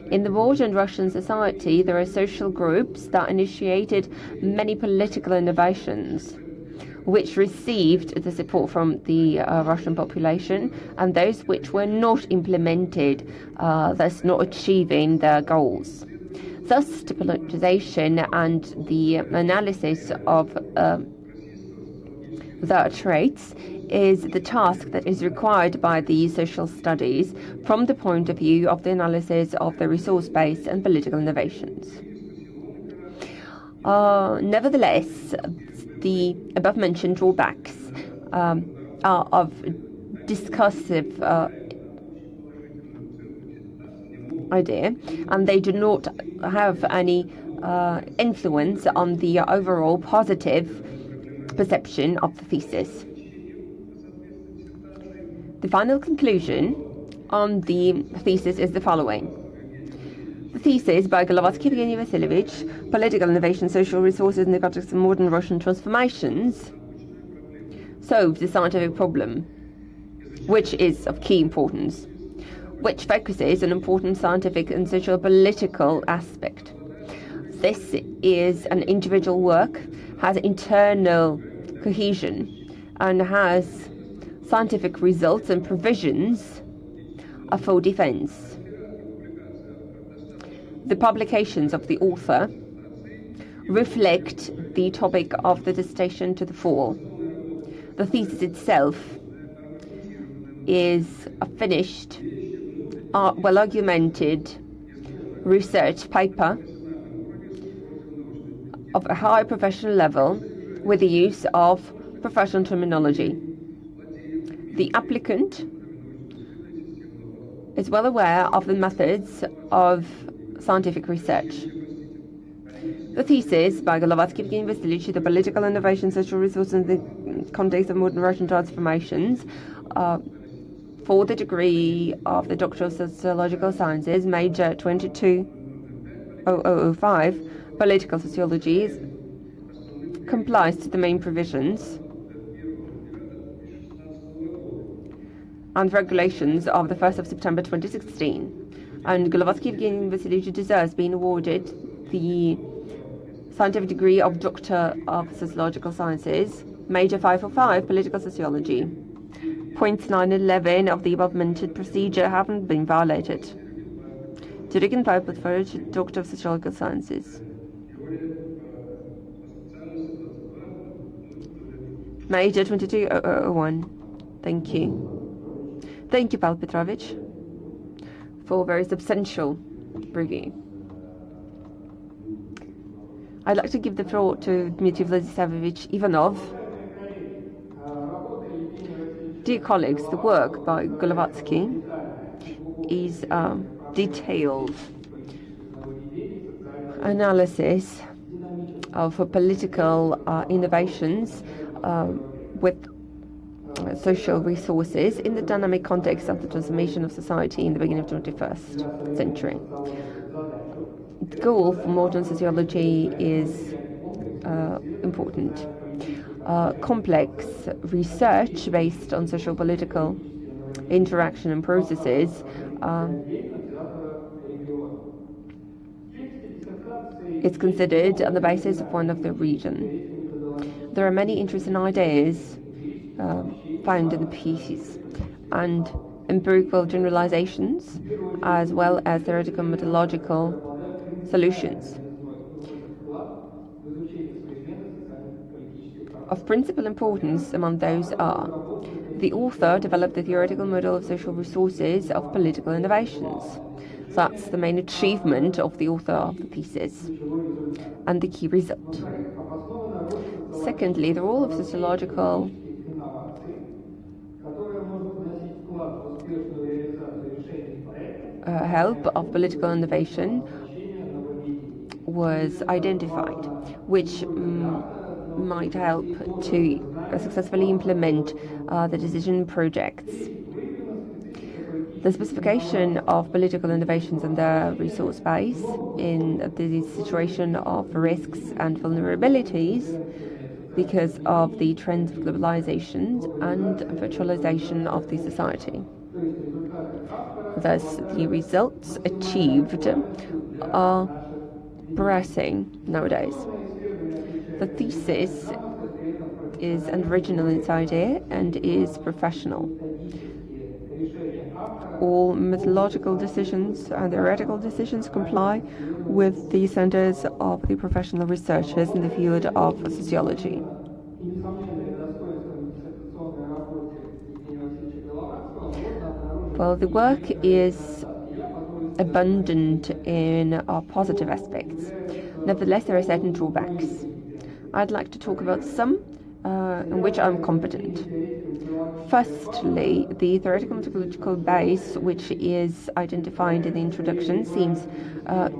In the modern Russian society, there are social groups that initiated many political innovations, which received the support from the Russian population, and those which were not implemented, thus not achieving their goals. Thus, the politicization and the analysis of their traits is the task that is required by the social studies from the point of view of the analysis of the resource-based and political innovations. Nevertheless, the above-mentioned drawbacks are of discursive idea, and they do not have any influence on the overall positive perception of the thesis. The final conclusion on the thesis is the following. The thesis by Golovatsky, Evgeny, Vasilievich, Political Innovation, Social Resources in the Context of Modern Russian Transformations, solves the scientific problem, which is of key importance. which focuses on important scientific and social political aspect. This is an individual work, has internal cohesion, and has scientific results and provisions for defense. The publications of the author reflect the topic of the dissertation to the fore. The thesis itself is a finished, well-argumented research paper of a high professional level with the use of professional terminology. The applicant is well aware of the methods of scientific research. The thesis by Golovatsky, Evgeny, Vasilievich, The Political Innovation, Social Resources in the Context of Modern Russian Transformations, for the degree of the Doctor of Sociological Sciences, major 220005, Political Sociology, complies to the main provisions and regulations of the 1st of September 2016. And Golovatsky, Evgeny, and Vasilievich deserves being awarded the scientific degree of Doctor of Sociological Sciences, major 505, Political Sociology. Points 9 and 11 of the above-mentioned procedure haven't been violated. Direct and vote for Doctor of Sociological Sciences. Major 220001. Thank you. Thank you, Pavel Petrovich, for a very substantial review. I'd like to give the floor to Dmitry Vladislavovich Ivanov. Dear colleagues, the work by Golovatsky is a detailed analysis of political innovations with social resources in the dynamic context of the transformation of society in the beginning of the 21st century. The goal for modern sociology is important. Complex research based on social political interaction and processes is considered on the basis of one of the region. There are many interesting ideas found in the pieces and empirical generalizations as well as theoretical methodological solutions. Of principal importance among those are: the author developed the theoretical model of social resources of political innovations. That's the main achievement of the author of the thesis and the key result. Secondly, the role of sociological help of political innovation was identified, which might help to successfully implement the decision projects. The specification of political innovations and their resource base in the situation of risks and vulnerabilities because of the trends of globalization and virtualization of the society. Thus, the results achieved are pressing nowadays. The thesis is an original in its idea and is professional. All methodological decisions and theoretical decisions comply with the standards of the professional researchers in the field of sociology. Well, the work is abundant in positive aspects. Nevertheless, there are certain drawbacks. I'd like to talk about some in which I'm competent. Firstly, the theoretical methodological base, which is identified in the introduction, seems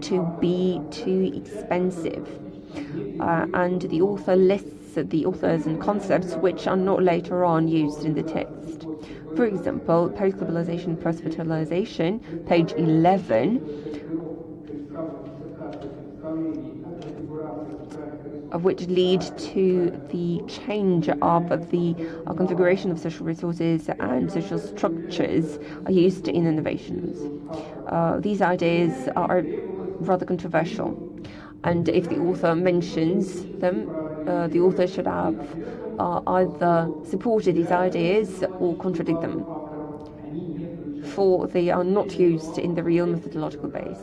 to be too expensive. And the author lists the authors and concepts which are not later on used in the text. For example, post-globalization, post-fertilization, page 11, which lead to the change of the configuration of social resources and social structures are used in innovations. These ideas are rather controversial, and if the author mentions them, the author should have either supported these ideas or contradict them, for they are not used in the real methodological base.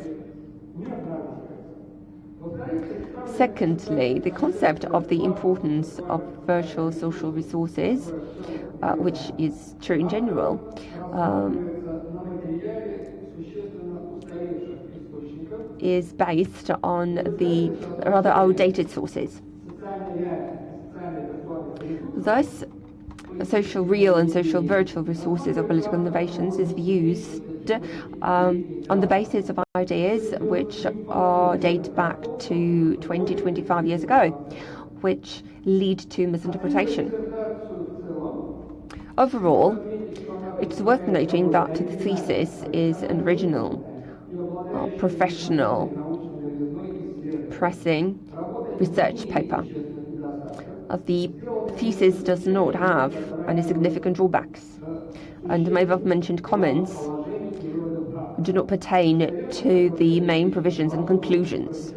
Secondly, the concept of the importance of virtual social resources, which is true in general, is based on the rather outdated sources. Thus, social real and social virtual resources of political innovations is used on the basis of ideas which date back to 20-25 years ago, which lead to misinterpretation. Overall, it's worth noting that the thesis is an original, professional, pressing research paper. The thesis does not have any significant drawbacks, and the above-mentioned comments do not pertain to the main provisions and conclusions.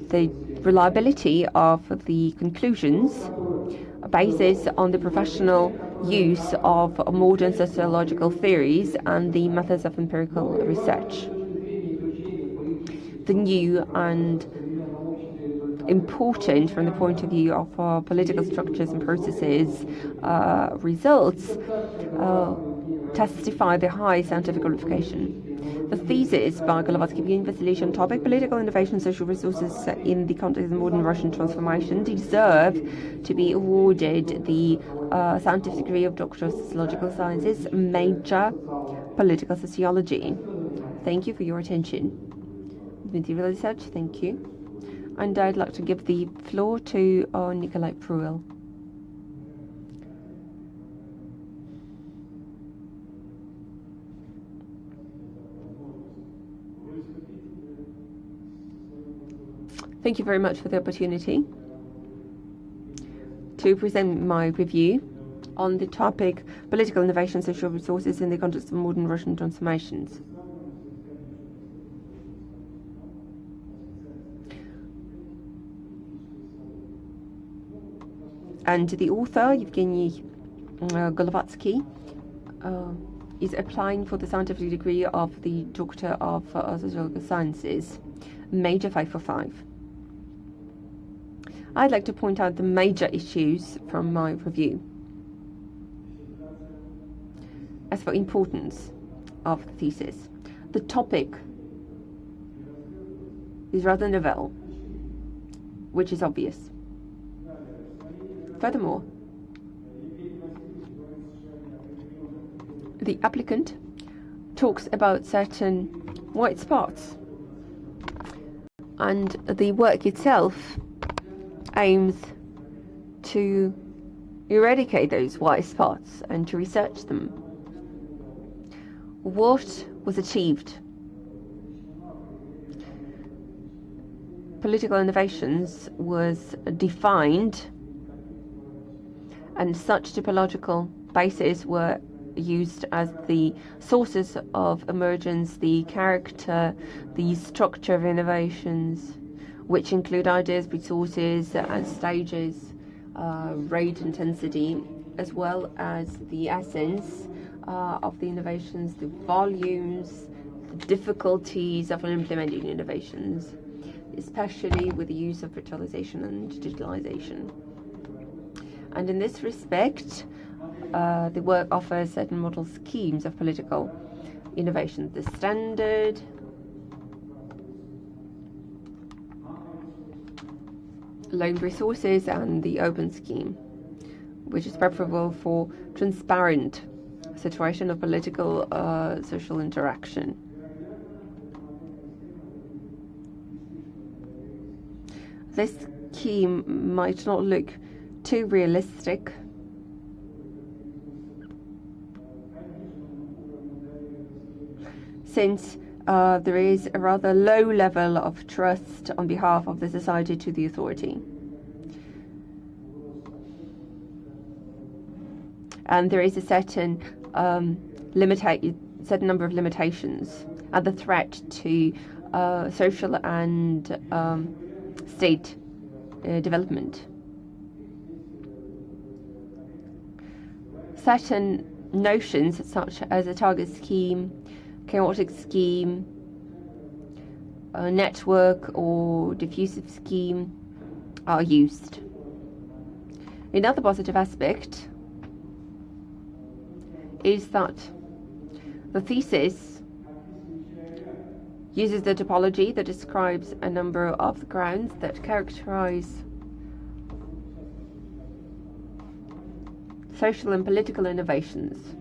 The reliability of the conclusions bases on the professional use of modern sociological theories and the methods of empirical research. The new and important from the point of view of political structures and processes results testify the high scientific qualification. The thesis by Golovatsky and Vasilievich on topic political innovation and social resources in the context of modern Russian transformation deserve to be awarded the scientific degree of Doctor of Sociological Sciences, major political sociology. Thank you for your attention. Material research, thank you. And I'd like to give the floor to Nikolai Pruel. Thank you very much for the opportunity to present my review on the topic political innovation and social resources in the context of modern Russian transformations. And the author, Evgeny Golovatsky, is applying for the scientific degree of the Doctor of Sociological Sciences, major 545. I'd like to point out the major issues from my review. As for importance of the thesis, the topic is rather novel, which is obvious. Furthermore, the applicant talks about certain white spots, and the work itself aims to eradicate those white spots and to research them. What was achieved? Political innovations was defined, and such typological bases were used as the sources of emergence, the character, the structure of innovations, which include ideas, resources, and stages, rate, intensity, as well as the essence of the innovations, the volumes, the difficulties of implementing innovations, especially with the use of virtualization and digitalization. And in this respect, the work offers certain model schemes of political innovation. The standard, low resources, and the open scheme, which is preferable for transparent situation of political social interaction. This scheme might not look too realistic, since there is a rather low level of trust on behalf of the society to the authority. And there is a certain number of limitations and the threat to social and state development. Certain notions such as a target scheme, chaotic scheme, a network or diffusive scheme are used. Another positive aspect is that the thesis uses the topology that describes a number of the grounds that characterize social and political innovations.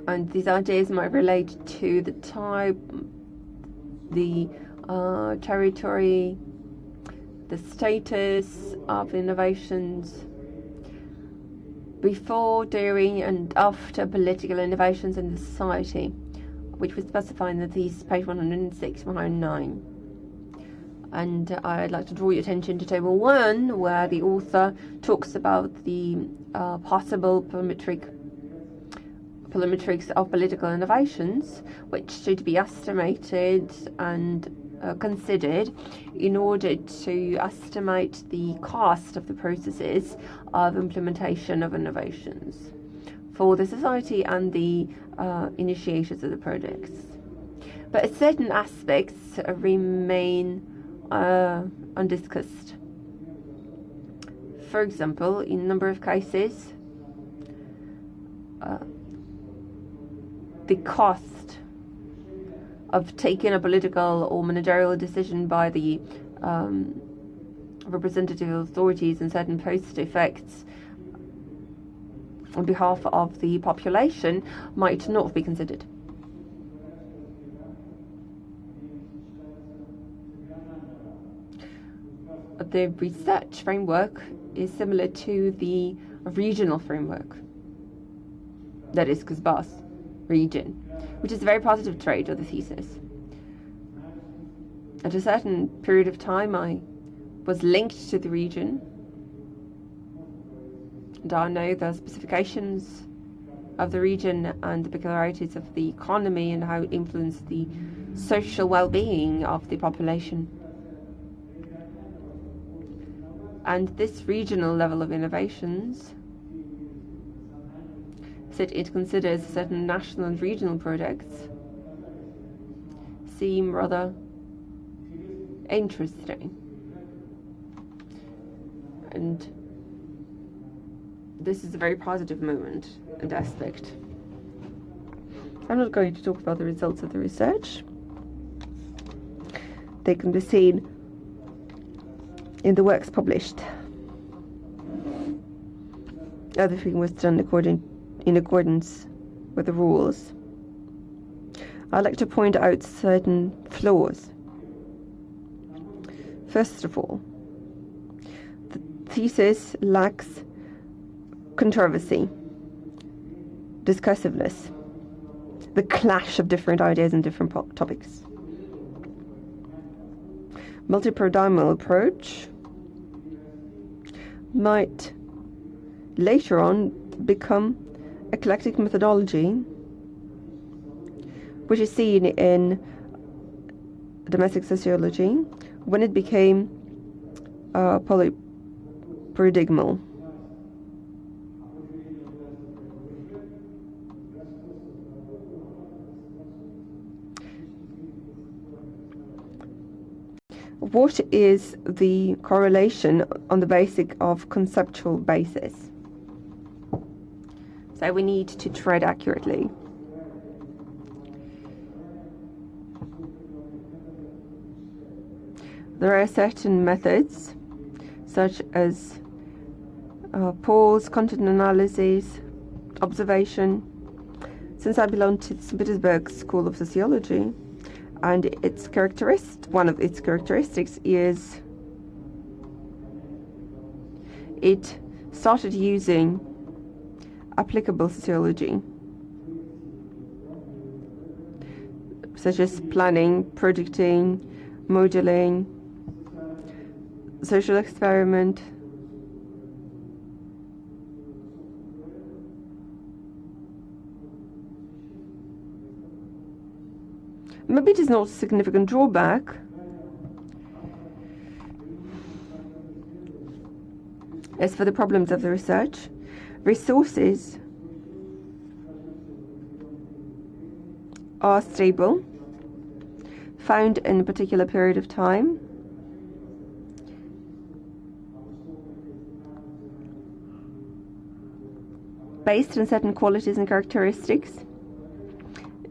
And these ideas might relate to the type, the territory, the status of innovations, before, during, and after political innovations in the society, which was specified in the thesis, page 106, 109. And I'd like to draw your attention to table 1, where the author talks about the possible polarimetrics of political innovations, which should be estimated and considered in order to estimate the cost of the processes of implementation of innovations for the society and the initiators of the projects. But certain aspects remain undiscussed. For example, in a number of cases, the cost of taking a political or managerial decision by the representative authorities and certain post effects on behalf of the population might not be considered. The research framework is similar to the regional framework, that is Kuzbas region, which is a very positive trait of the thesis. At a certain period of time, I was linked to the region, and I know the specifications of the region and the peculiarities of the economy and how it influenced the social well-being of the population. And this regional level of innovations, that it considers certain national and regional projects, seem rather interesting. And this is a very positive moment and aspect. I'm not going to talk about the results of the research. They can be seen in the works published. Everything was done in accordance with the rules. I'd like to point out certain flaws. First of all, the thesis lacks controversy, discursiveness, the clash of different ideas and different topics. Multi-paradigmal approach might later on become eclectic methodology, which is seen in domestic sociology when it became polyparadigmal. What is the correlation on the basis of conceptual basis? So we need to tread accurately. There are certain methods, such as polls, content analysis, observation. Since I belong to the St. Petersburg School of Sociology, and one of its characteristics is it started using applicable sociology. such as planning, predicting, modeling, social experiment. Maybe it is not a significant drawback. As for the problems of the research, resources are stable, found in a particular period of time, based on certain qualities and characteristics,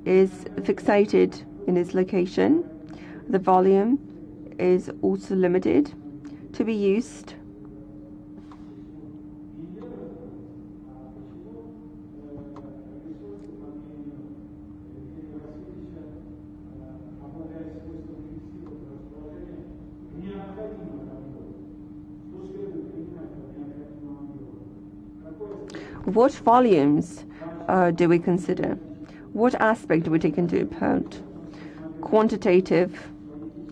is fixated in its location. The volume is also limited to be used What volumes do we consider? What aspect do we take into account? Quantitative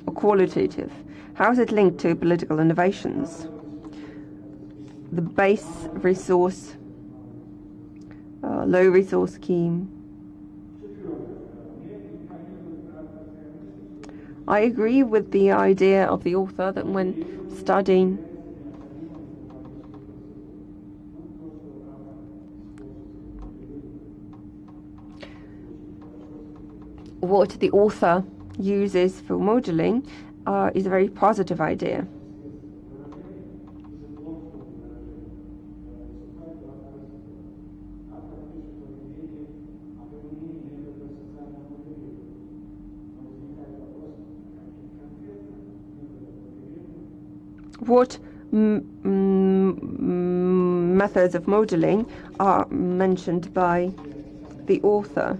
or qualitative? How is it linked to political innovations? The base resource, low resource scheme. I agree with the idea of the author that when studying what the author uses for modeling is a very positive idea. What methods of modeling are mentioned by the author?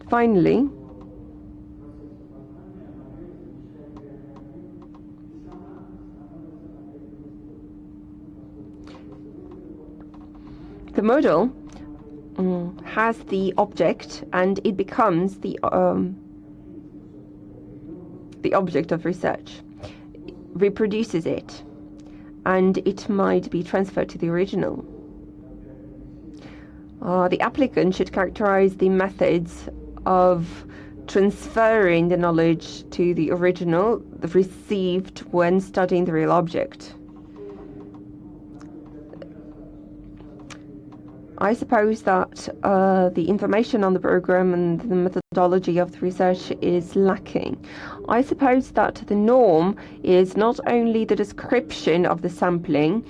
Finally, the model has the object and it becomes the object of research. It reproduces it and it might be transferred to the original. The applicant should characterize the methods of transferring the knowledge to the original received when studying the real object. I suppose that the information on the program and the methodology of the research is lacking. I suppose that the norm is not only the description of the sampling,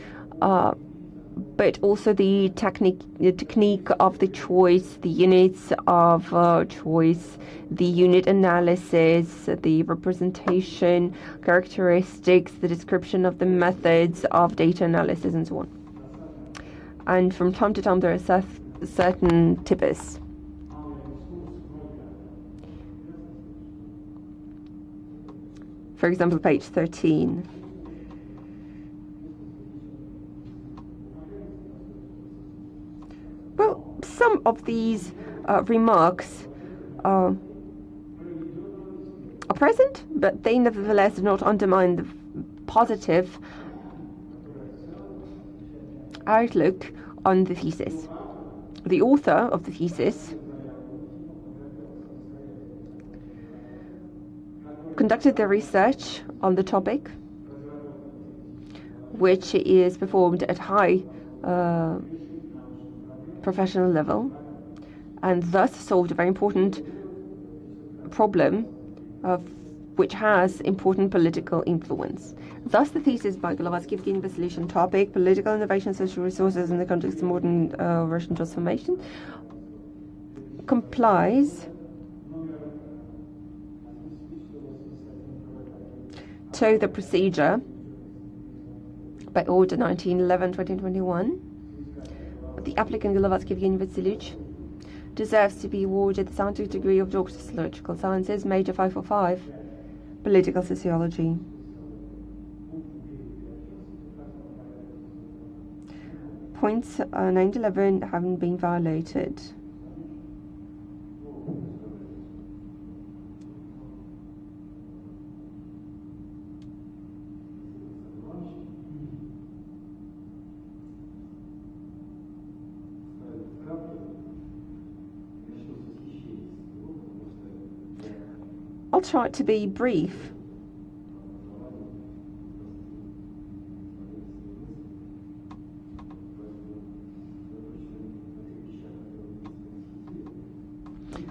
but also the technique of the choice, the units of choice, the unit analysis, the representation, characteristics, the description of the methods of data analysis, and so on. And from time to time there are certain types. For example, page 13. Well, some of these remarks are present, but they nevertheless do not undermine the positive outlook on the thesis. The author of the thesis conducted the research on the topic, which is performed at high professional level, and thus solved a very important problem which has important political influence. Thus, the thesis by Golovatsky, Evgeny, Vasilievich on topic, political innovation, social resources in the context of modern Russian transformation, complies to the procedure by Order 1911-2021. The applicant Golovatsky, Evgeny Vasilievich deserves to be awarded the scientific degree of Doctor of Sociological Sciences, Major 545, political sociology. Points 9 and 11 haven't been violated. I'll try to be brief.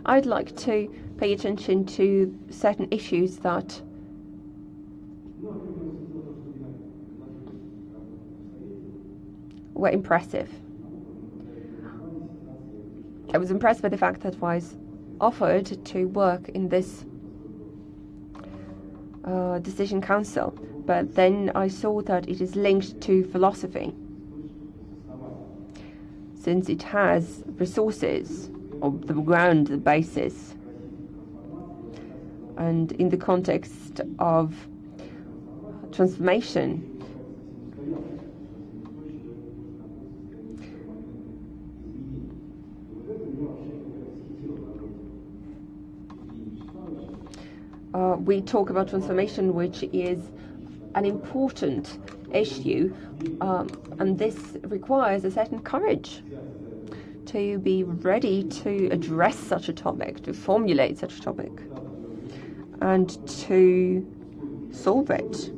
I'd like to pay attention to certain issues that were impressive. I was impressed by the fact that I was offered to work in this decision council, but then I saw that it is linked to philosophy, since it has resources of the ground, the basis, and in the context of transformation. We talk about transformation, which is an important issue, and this requires a certain courage to be ready to address such a topic, to formulate such a topic, and to solve it.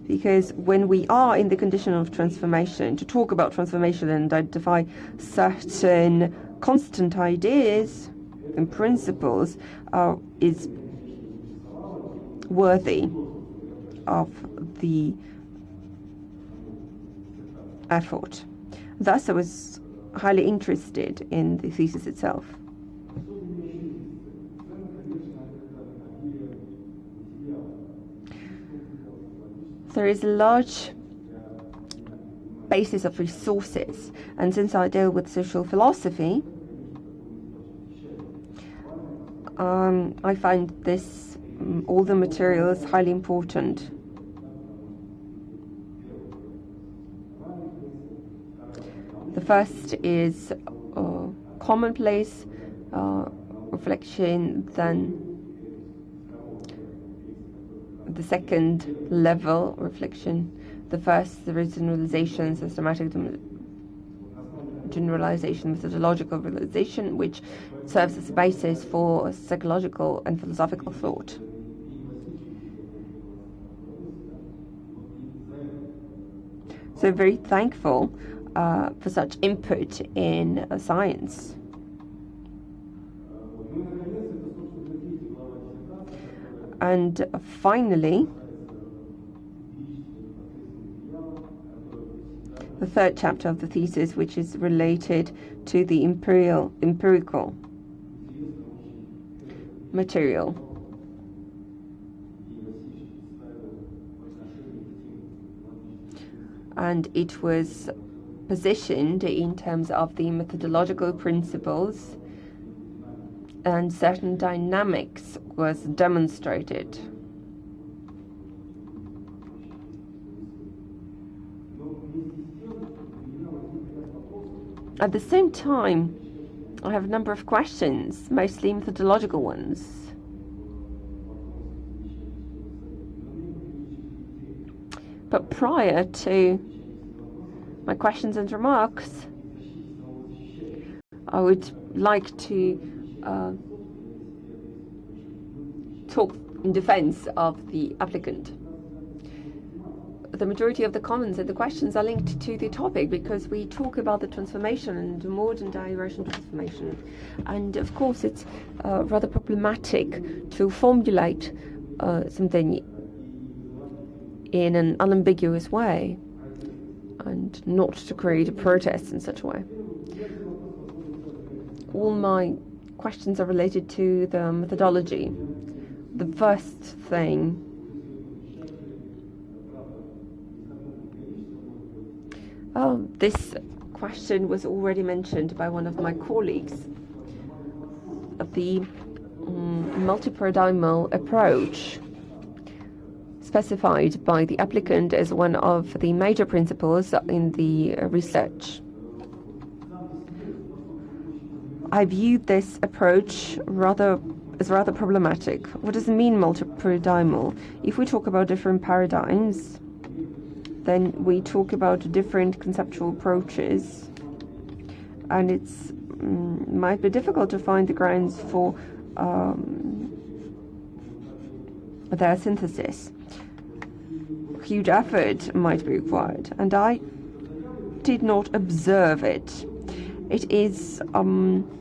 Because when we are in the condition of transformation, to talk about transformation and identify certain constant ideas and principles is worthy of the effort. Thus, I was highly interested in the thesis itself. There is a large basis of resources, and since I deal with social philosophy, I find this, all the materials, highly important. The first is commonplace reflection, then the second level reflection. The first, there is generalization, systematic generalization, methodological realization, which serves as a basis for psychological and philosophical thought. So very thankful for such input in science. And finally, the third chapter of the thesis, which is related to the empirical material. And it was positioned in terms of the methodological principles, and certain dynamics was demonstrated. At the same time, I have a number of questions, mostly methodological ones. But prior to my questions and remarks, I would like to talk in defense of the applicant. The majority of the comments and the questions are linked to the topic, because we talk about the transformation and the modern direction transformation. And of course, it's rather problematic to formulate something in an unambiguous way and not to create a protest in such a way. All my questions are related to the methodology. The first thing, this question was already mentioned by one of my colleagues. The multi-paradigmal approach specified by the applicant as one of the major principles in the research. I viewed this approach as rather problematic. What does it mean, multi-paradigmal? If we talk about different paradigms, then we talk about different conceptual approaches, and it's might be difficult to find the grounds for their synthesis. Huge effort might be required, and I did not observe it. It is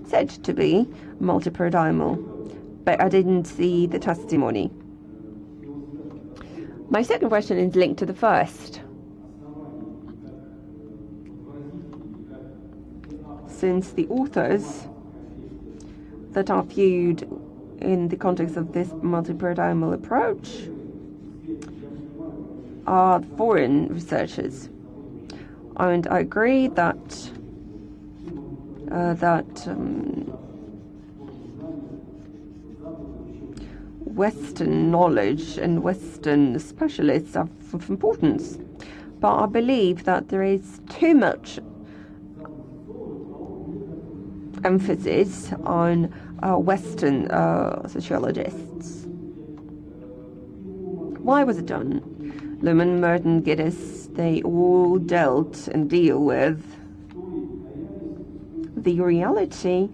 said to be multi-paradigmal, but I didn't see the testimony. My second question is linked to the first. Since the authors that are viewed in the context of this multi-paradigmal approach are foreign researchers, and I agree that Western knowledge and Western specialists are of importance, but I believe that there is too much emphasis on Western sociologists. Why was it done? Luhmann, Merton, Giddens, they all dealt and deal with the reality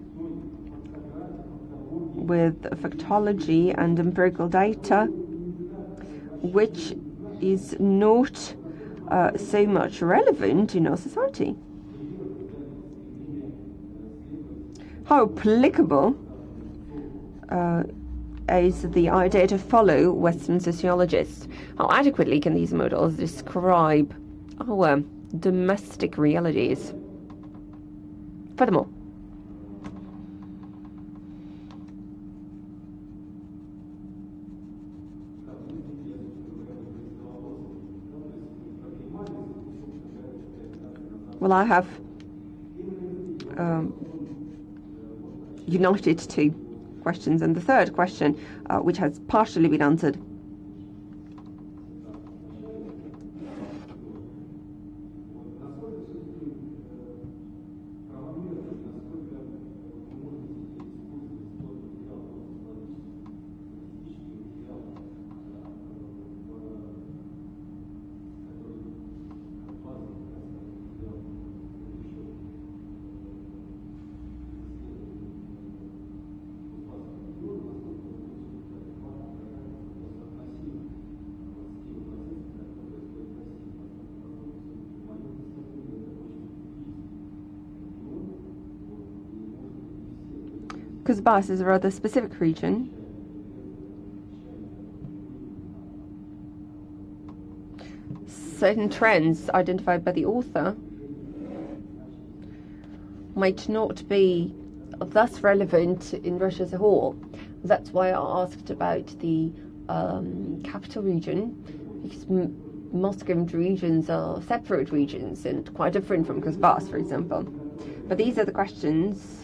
with factology and empirical data, which is not so much relevant in our society. How applicable is the idea to follow Western sociologists? How adequately can these models describe our domestic realities? Furthermore, well, I have united two questions, and the third question, which has partially been answered. Kuzbas is a rather specific region. Certain trends identified by the author might not be thus relevant in Russia as a whole. That's why I asked about the capital region, because Moscow regions are separate regions and quite different from Kuzbas, for example. But these are the questions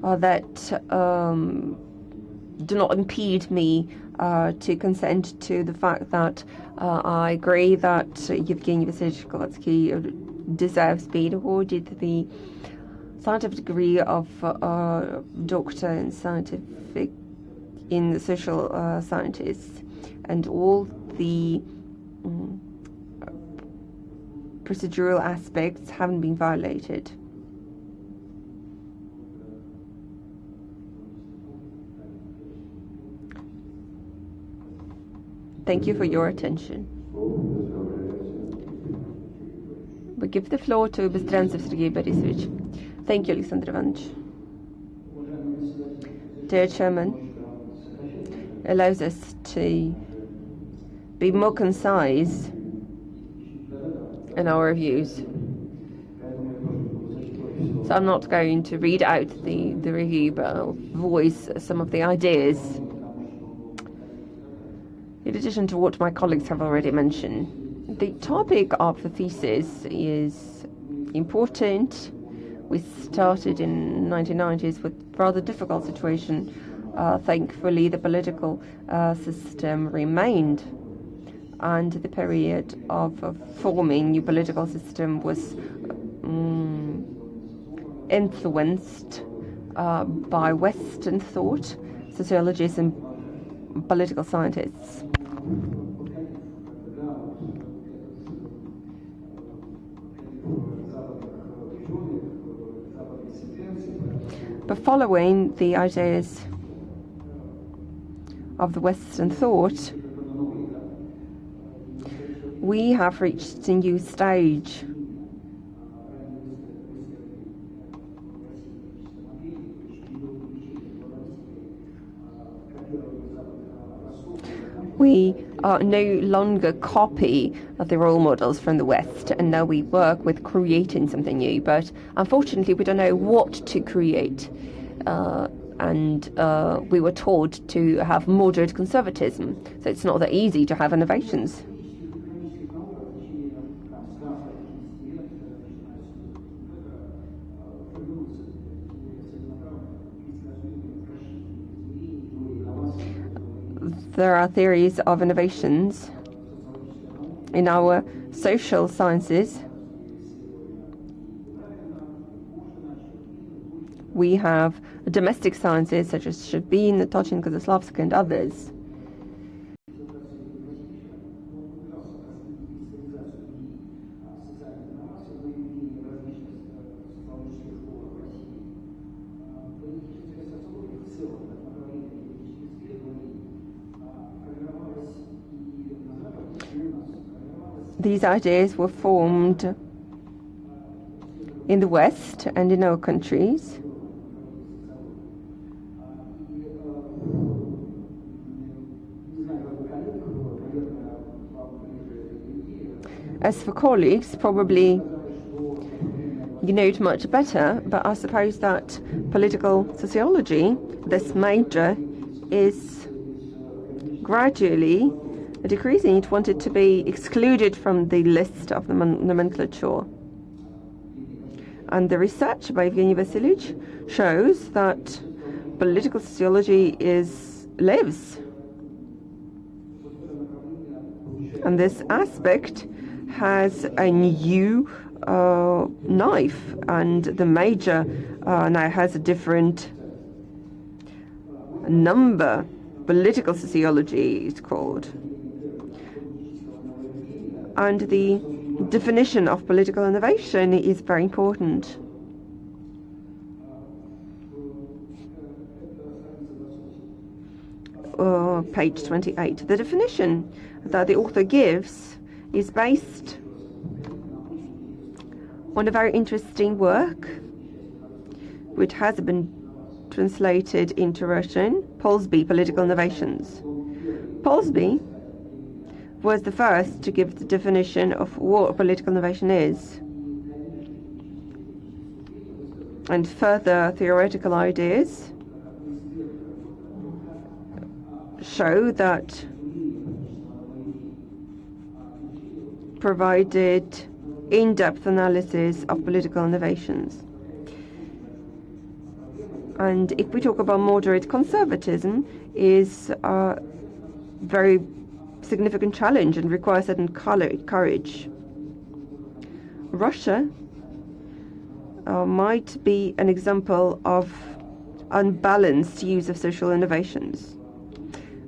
that do not impede me to consent to the fact that I agree that Evgeny Vasilievich deserves to be awarded the scientific degree of doctor in social scientists, and all the procedural aspects haven't been violated. Thank you for your attention. We give the floor to Bestrancev Sergei Borisovich. Thank you, Alexander Ivanovich. Dear Chairman, allows us to be more concise in our reviews. So I'm not going to read out the review, but I'll voice some of the ideas, in addition to what my colleagues have already mentioned. The topic of the thesis is important. We started in 1990s with rather difficult situation. Thankfully, the political system remained, and the period of forming new political system was influenced by Western thought, sociologists and political scientists. But following the ideas of the Western thought, we have reached a new stage. We no longer copy the role models from the West, and now we work with creating something new. But unfortunately, we don't know what to create. And we were taught to have moderate conservatism, so it's not that easy to have innovations. There are theories of innovations in our social sciences. We have domestic sciences such as Shabin, Tochin, Kozlowski, and others. These ideas were formed in the West and in our countries. As for colleagues, probably you know it much better, but I suppose that political sociology, this major, is gradually decreasing. It wanted to be excluded from the list of the nomenclature. And the research by Evgeny Vasilievich shows that political sociology lives. And this aspect has a new knife, and the major now has a different number. Political sociology is called. And the definition of political innovation is very important. Page 28. The definition that the author gives is based on a very interesting work which has been translated into Russian, Polsby, Political Innovations. Polsby was the first to give the definition of what political innovation is. And further theoretical ideas show that provided in-depth analysis of political innovations. And if we talk about moderate conservatism, is a very significant challenge and requires certain courage. Russia might be an example of unbalanced use of social innovations,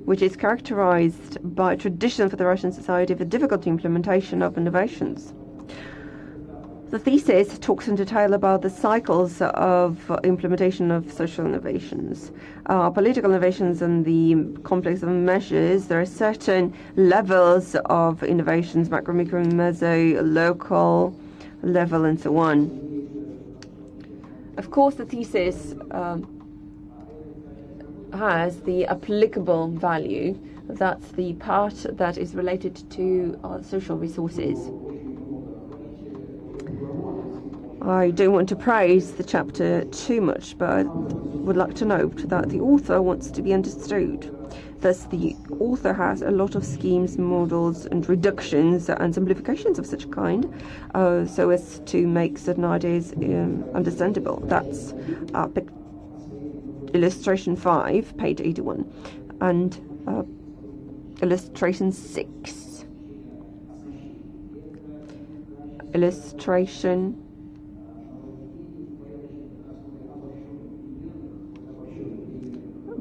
which is characterized by a tradition for the Russian society of a difficult implementation of innovations. The thesis talks in detail about the cycles of implementation of social innovations, political innovations, and the complex of measures. There are certain levels of innovations, macro, micro, meso, local level, and so on. Of course, the thesis has the applicable value. That's the part that is related to social resources. I don't want to praise the chapter too much, but I would like to note that the author wants to be understood. Thus, the author has a lot of schemes, models, and reductions and simplifications of such kind, so as to make certain ideas understandable. That's illustration 5, page 81, and illustration 6. Illustration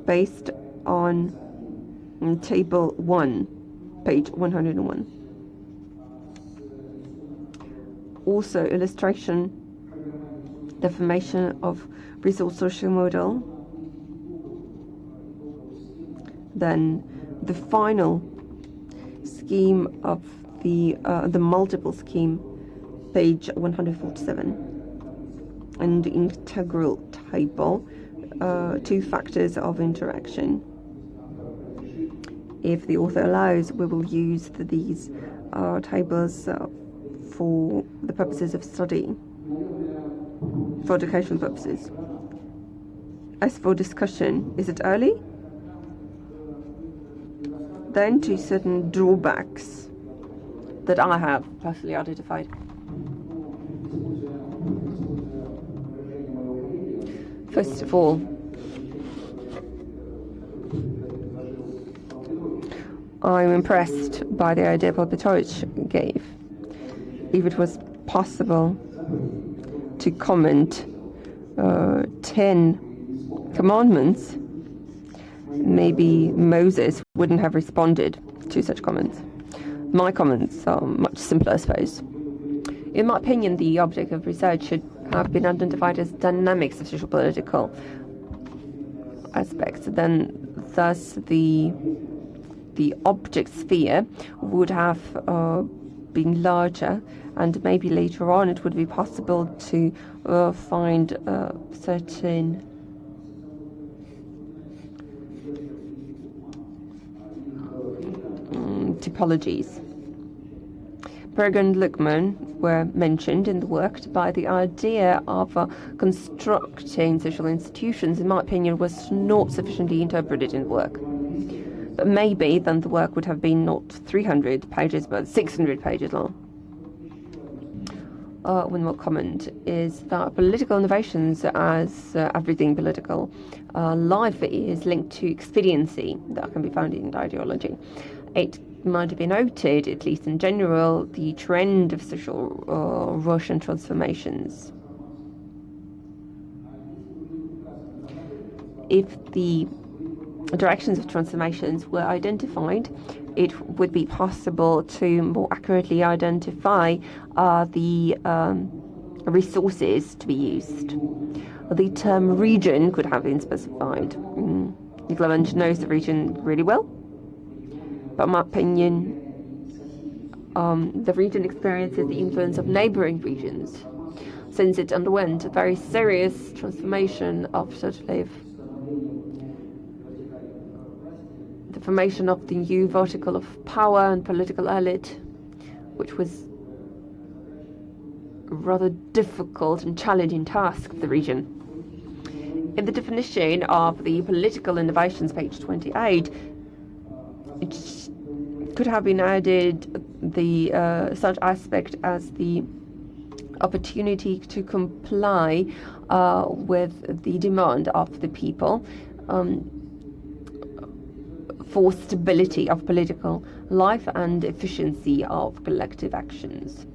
based on table 1, page 101. Also, illustration, the formation of resource social model. Then the final scheme of the multiple scheme, page 147, and the integral table, 2 factors of interaction. If the author allows, we will use these tables for the purposes of study, for educational purposes. As for discussion, is it early? Then to certain drawbacks that I have personally identified. First of all, I'm impressed by the idea Golovatsky gave. If it was possible to comment 10 commandments, maybe Moses wouldn't have responded to such comments. My comments are much simpler, I suppose. In my opinion, the object of research should have been identified as dynamics of social political aspects. Then, thus, the object sphere would have been larger, and maybe later on it would be possible to find certain typologies. Berger and Luckman were mentioned in the work, but the idea of constructing social institutions, in my opinion, was not sufficiently interpreted in the work. But maybe then the work would have been not 300 pages, but 600 pages long. One more comment is that political innovations, as everything political life, is linked to expediency that can be found in the ideology. It might be noted, at least in general, the trend of social Russian transformations. If the directions of transformations were identified, it would be possible to more accurately identify the resources to be used. The term region could have been specified. Nikolai knows the region really well, but in my opinion, the region experiences the influence of neighboring regions, since it underwent a very serious transformation of society. The formation of the new vertical of power and political elite, which was a rather difficult and challenging task of the region. In the definition of the political innovations, page 28, it could have been added the such aspect as the opportunity to comply with the demand of the people for stability of political life and efficiency of collective actions.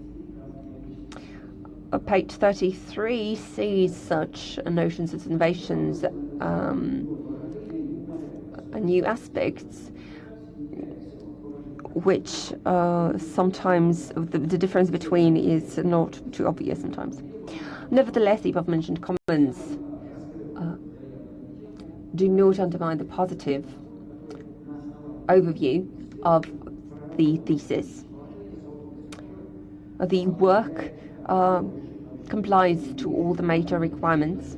Page 33 sees such notions as innovations, new aspects, which sometimes the difference between is not too obvious sometimes. Nevertheless, the above-mentioned comments do not undermine the positive overview of the thesis. The work complies to all the major requirements,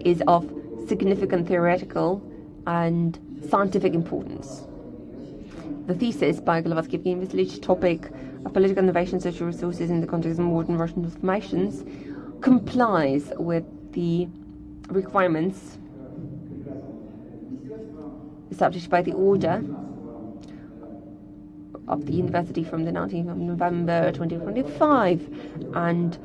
is of significant theoretical and scientific importance. The thesis by Golovatsky, Evgeny, Vasilievich, topic of political innovation, social resources in the context of modern Russian transformations, complies with the requirements established by the order of the university from the 19th of November 2025, and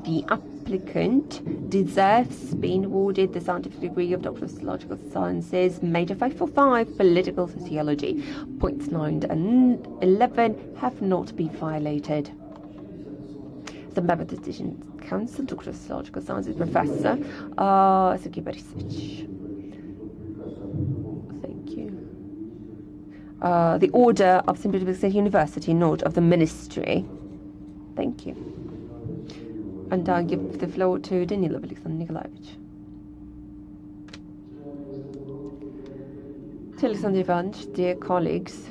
the applicant deserves being awarded the scientific degree of Doctor of Sociological Sciences, Major 545, Political Sociology. Points 9 and 11 have not been violated. The member of the Decision Council, Doctor of Sociological Sciences, Professor Sergei Borisovich. Thank you. The order of St. Petersburg State University, not of the Ministry. Thank you. And I give the floor to Danilov Alexander Nikolaevich. To Alexander Ivanovich, dear colleagues,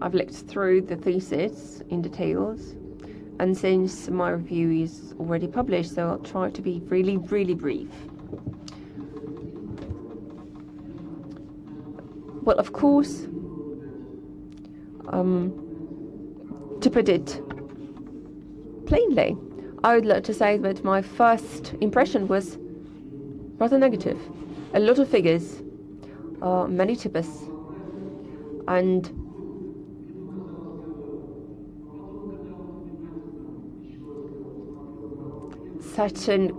I've looked through the thesis in details, and since my review is already published, so I'll try to be really, really brief. Well, of course, to put it plainly, I would like to say that my first impression was rather negative. A lot of figures, many typists, and certain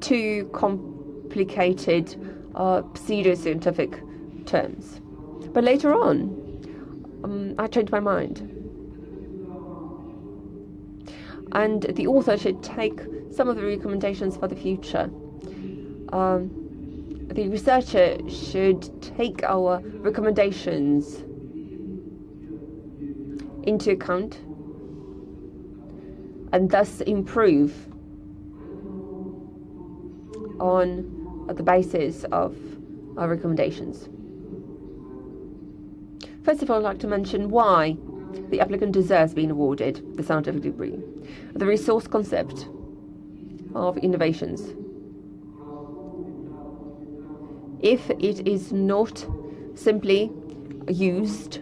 too complicated pseudoscientific terms. But later on, I changed my mind. And the author should take some of the recommendations for the future. The researcher should take our recommendations into account and thus improve on the basis of our recommendations. First of all, I'd like to mention why the applicant deserves being awarded the scientific degree. The resource concept of innovations. If it is not simply used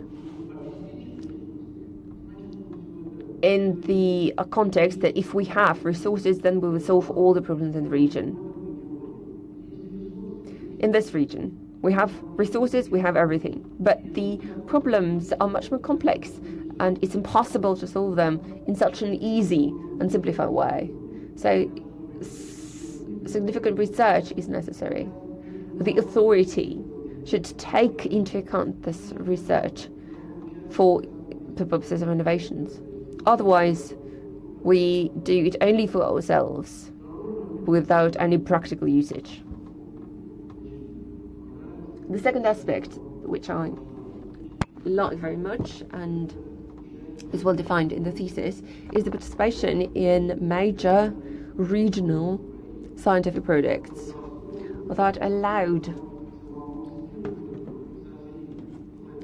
in the context that if we have resources, then we will solve all the problems in the region. In this region, we have resources, we have everything, but the problems are much more complex, and it's impossible to solve them in such an easy and simplified way. So significant research is necessary. The authority should take into account this research for the purposes of innovations. Otherwise, we do it only for ourselves, without any practical usage. The second aspect, which I like very much and is well defined in the thesis, is the participation in major regional scientific projects that allowed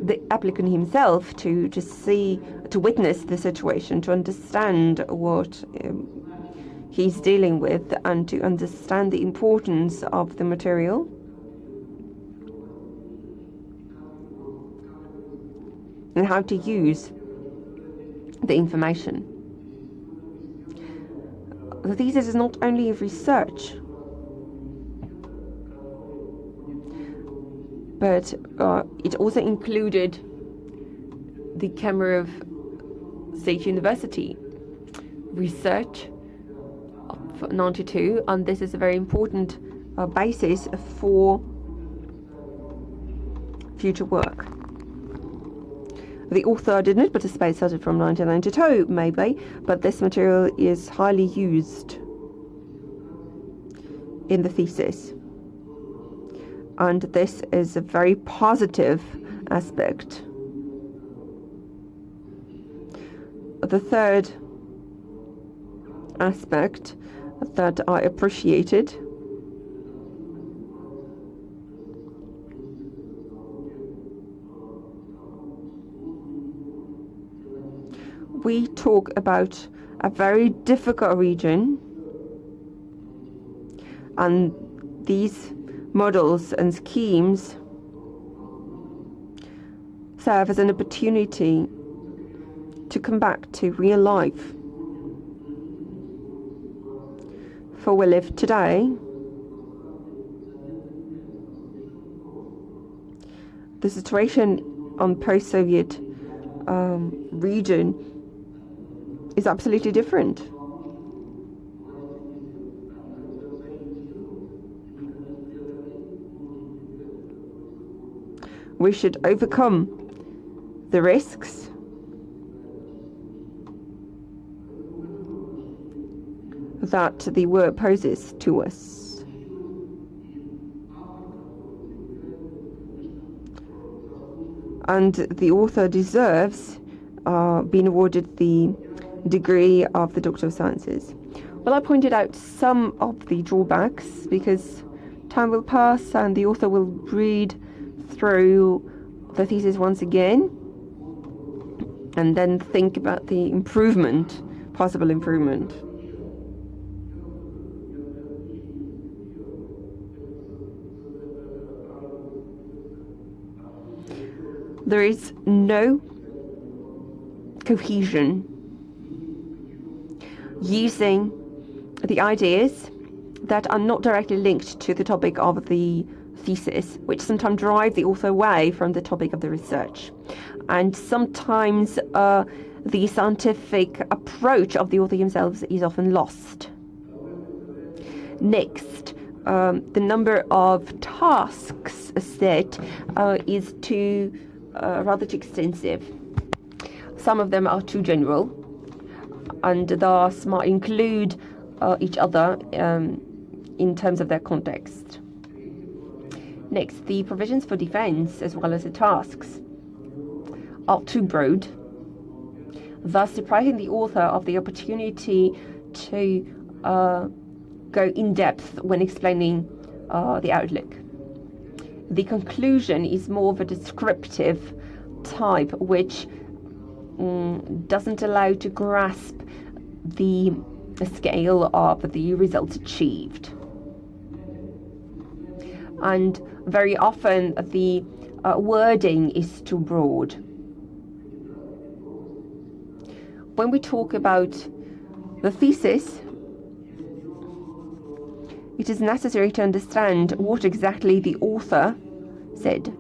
the applicant himself to witness the situation, to understand what he's dealing with, and to understand the importance of the material. And how to use the information. The thesis is not only research, but it also included the Kemerovo State University research of 92, and this is a very important basis for future work. The author did not participate, started from 1992 maybe, but this material is highly used in the thesis. And this is a very positive aspect. The third aspect that I appreciated we talk about a very difficult region, and these models and schemes serve as an opportunity to come back to real life. For we live today, the situation on post-Soviet region is absolutely different. We should overcome the risks that the war poses to us. And the author deserves being awarded the degree of the Doctor of Sciences. Well, I pointed out some of the drawbacks because time will pass and the author will read through the thesis once again and then think about the possible improvement. There is no cohesion using the ideas that are not directly linked to the topic of the thesis, which sometimes drive the author away from the topic of the research. And sometimes the scientific approach of the author himself is often lost. Next, the number of tasks set is rather too extensive. Some of them are too general and thus might include each other in terms of their context. Next, the provisions for defense as well as the tasks are too broad, thus depriving the author of the opportunity to go in depth when explaining the outlook. The conclusion is more of a descriptive type, which doesn't allow to grasp the scale of the results achieved. And very often the wording is too broad. When we talk about the thesis, it is necessary to understand what exactly the author said.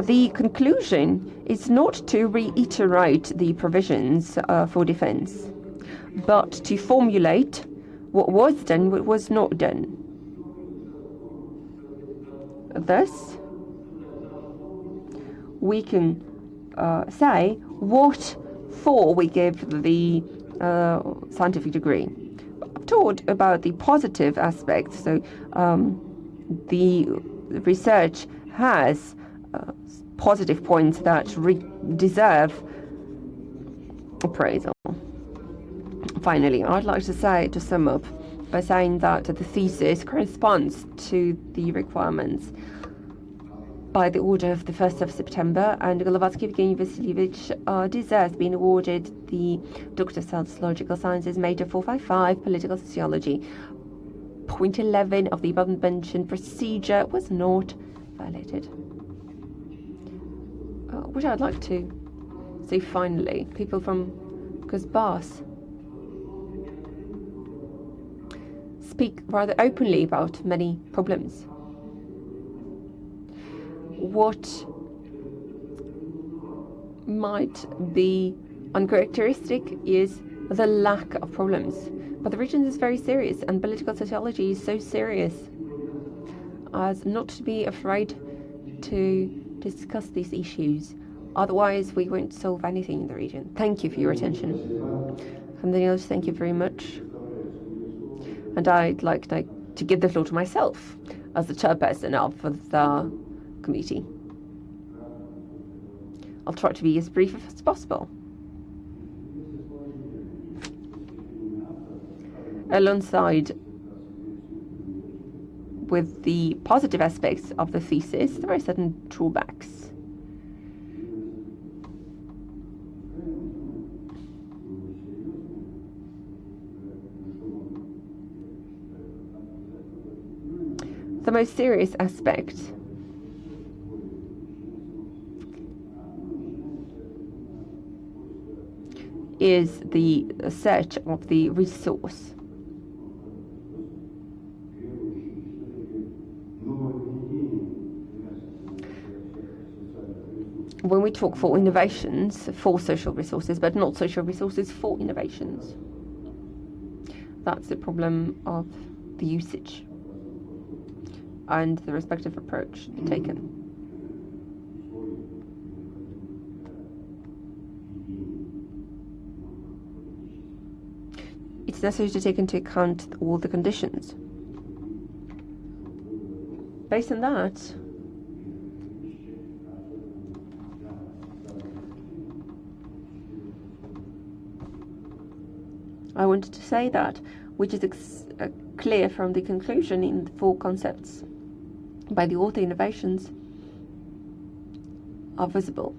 The conclusion is not to reiterate the provisions for defense, but to formulate what was done, what was not done. Thus, we can say what for we give the scientific degree. I've talked about the positive aspects, so the research has positive points that deserve appraisal. Finally, I'd like to sum up by saying that the thesis corresponds to the requirements by the order of the 1st of September, and Golovatsky, Evgeny, Vasilievich deserves being awarded the Doctor of Sociological Sciences, Major 455, Political Sociology. Point 11 of the above-mentioned procedure was not violated. Which I'd like to say finally, people from Kuzbas speak rather openly about many problems. What might be uncharacteristic is the lack of problems. But the region is very serious, and political sociology is so serious as not to be afraid to discuss these issues. Otherwise, we won't solve anything in the region. Thank you for your attention. And Daniels, thank you very much. And I'd like to give the floor to myself as the chairperson of the committee. I'll try to be as brief as possible. Alongside with the positive aspects of the thesis, there are certain drawbacks. The most serious aspect is the search of the resource. When we talk for innovations, for social resources, but not social resources for innovations, that's the problem of the usage and the respective approach taken. It's necessary to take into account all the conditions. Based on that, I wanted to say that, which is clear from the conclusion in the four concepts by the author, innovations are visible.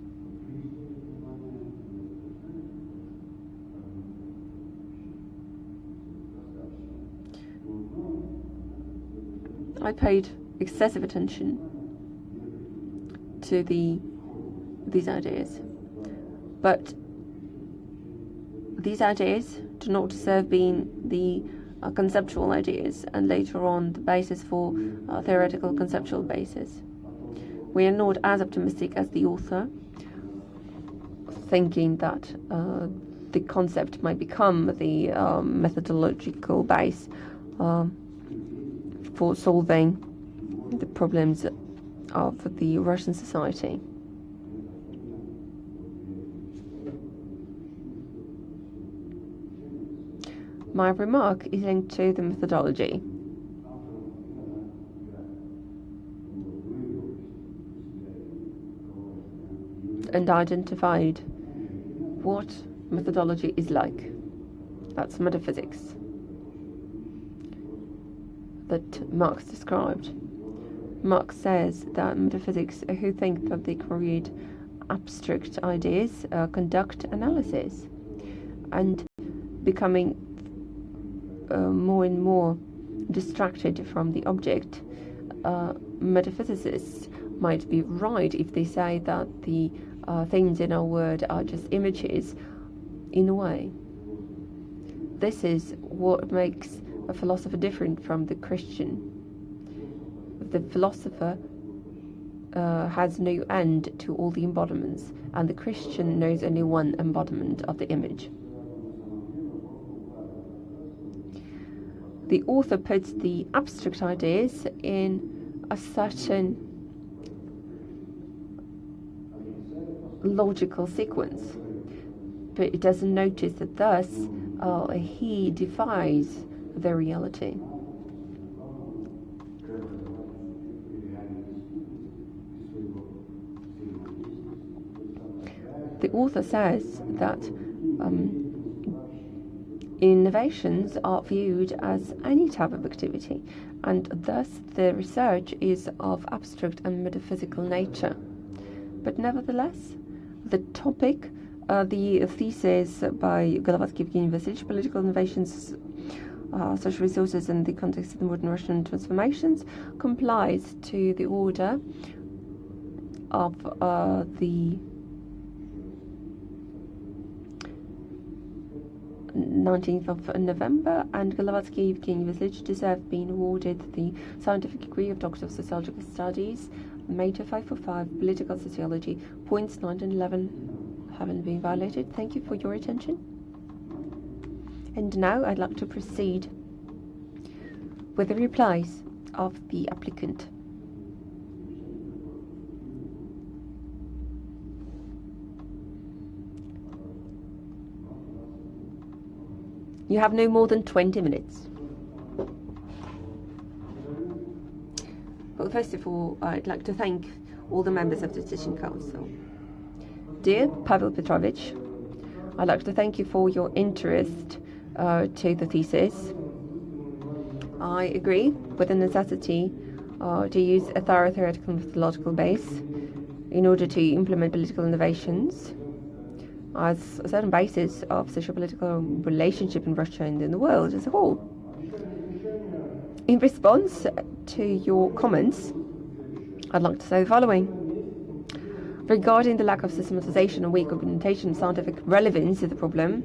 I paid excessive attention to these ideas, but these ideas do not deserve being the conceptual ideas and later on the basis for theoretical conceptual basis. We are not as optimistic as the author, thinking that the concept might become the methodological base for solving the problems of the Russian society. My remark is linked to the methodology. And identified what methodology is like. That's metaphysics that Marx described. Marx says that metaphysics who think that they create abstract ideas conduct analysis, and becoming more and more distracted from the object. Metaphysicists might be right if they say that the things in our world are just images, in a way. This is what makes a philosopher different from the Christian. The philosopher has no end to all the embodiments, and the Christian knows only one embodiment of the image. The author puts the abstract ideas in a certain logical sequence, but it doesn't notice that thus he defies the reality. The author says that innovations are viewed as any type of activity, and thus the research is of abstract and metaphysical nature. But nevertheless, the topic, the thesis by Golovatsky, Evgeny, Vasilievich, Political Innovations, Social Resources in the Context of the Modern Russian Transformations, complies to the order of the 19th of November, and Golovatsky, Evgeny, Vasilievich deserve being awarded the scientific degree of Doctor of Sociological Studies, Major 545, Political Sociology. Points 9 and 11 haven't been violated. Thank you for your attention. And now I'd like to proceed with the replies of the applicant. You have no more than 20 minutes. Well, first of all, I'd like to thank all the members of the Decision Council. Dear Pavel Petrovich, I'd like to thank you for your interest to the thesis. I agree with the necessity to use a thorough theoretical and methodological base in order to implement political innovations as a certain basis of socio-political relationship in Russia and in the world as a whole. In response to your comments, I'd like to say the following. Regarding the lack of systematization and weak augmentation of scientific relevance to the problem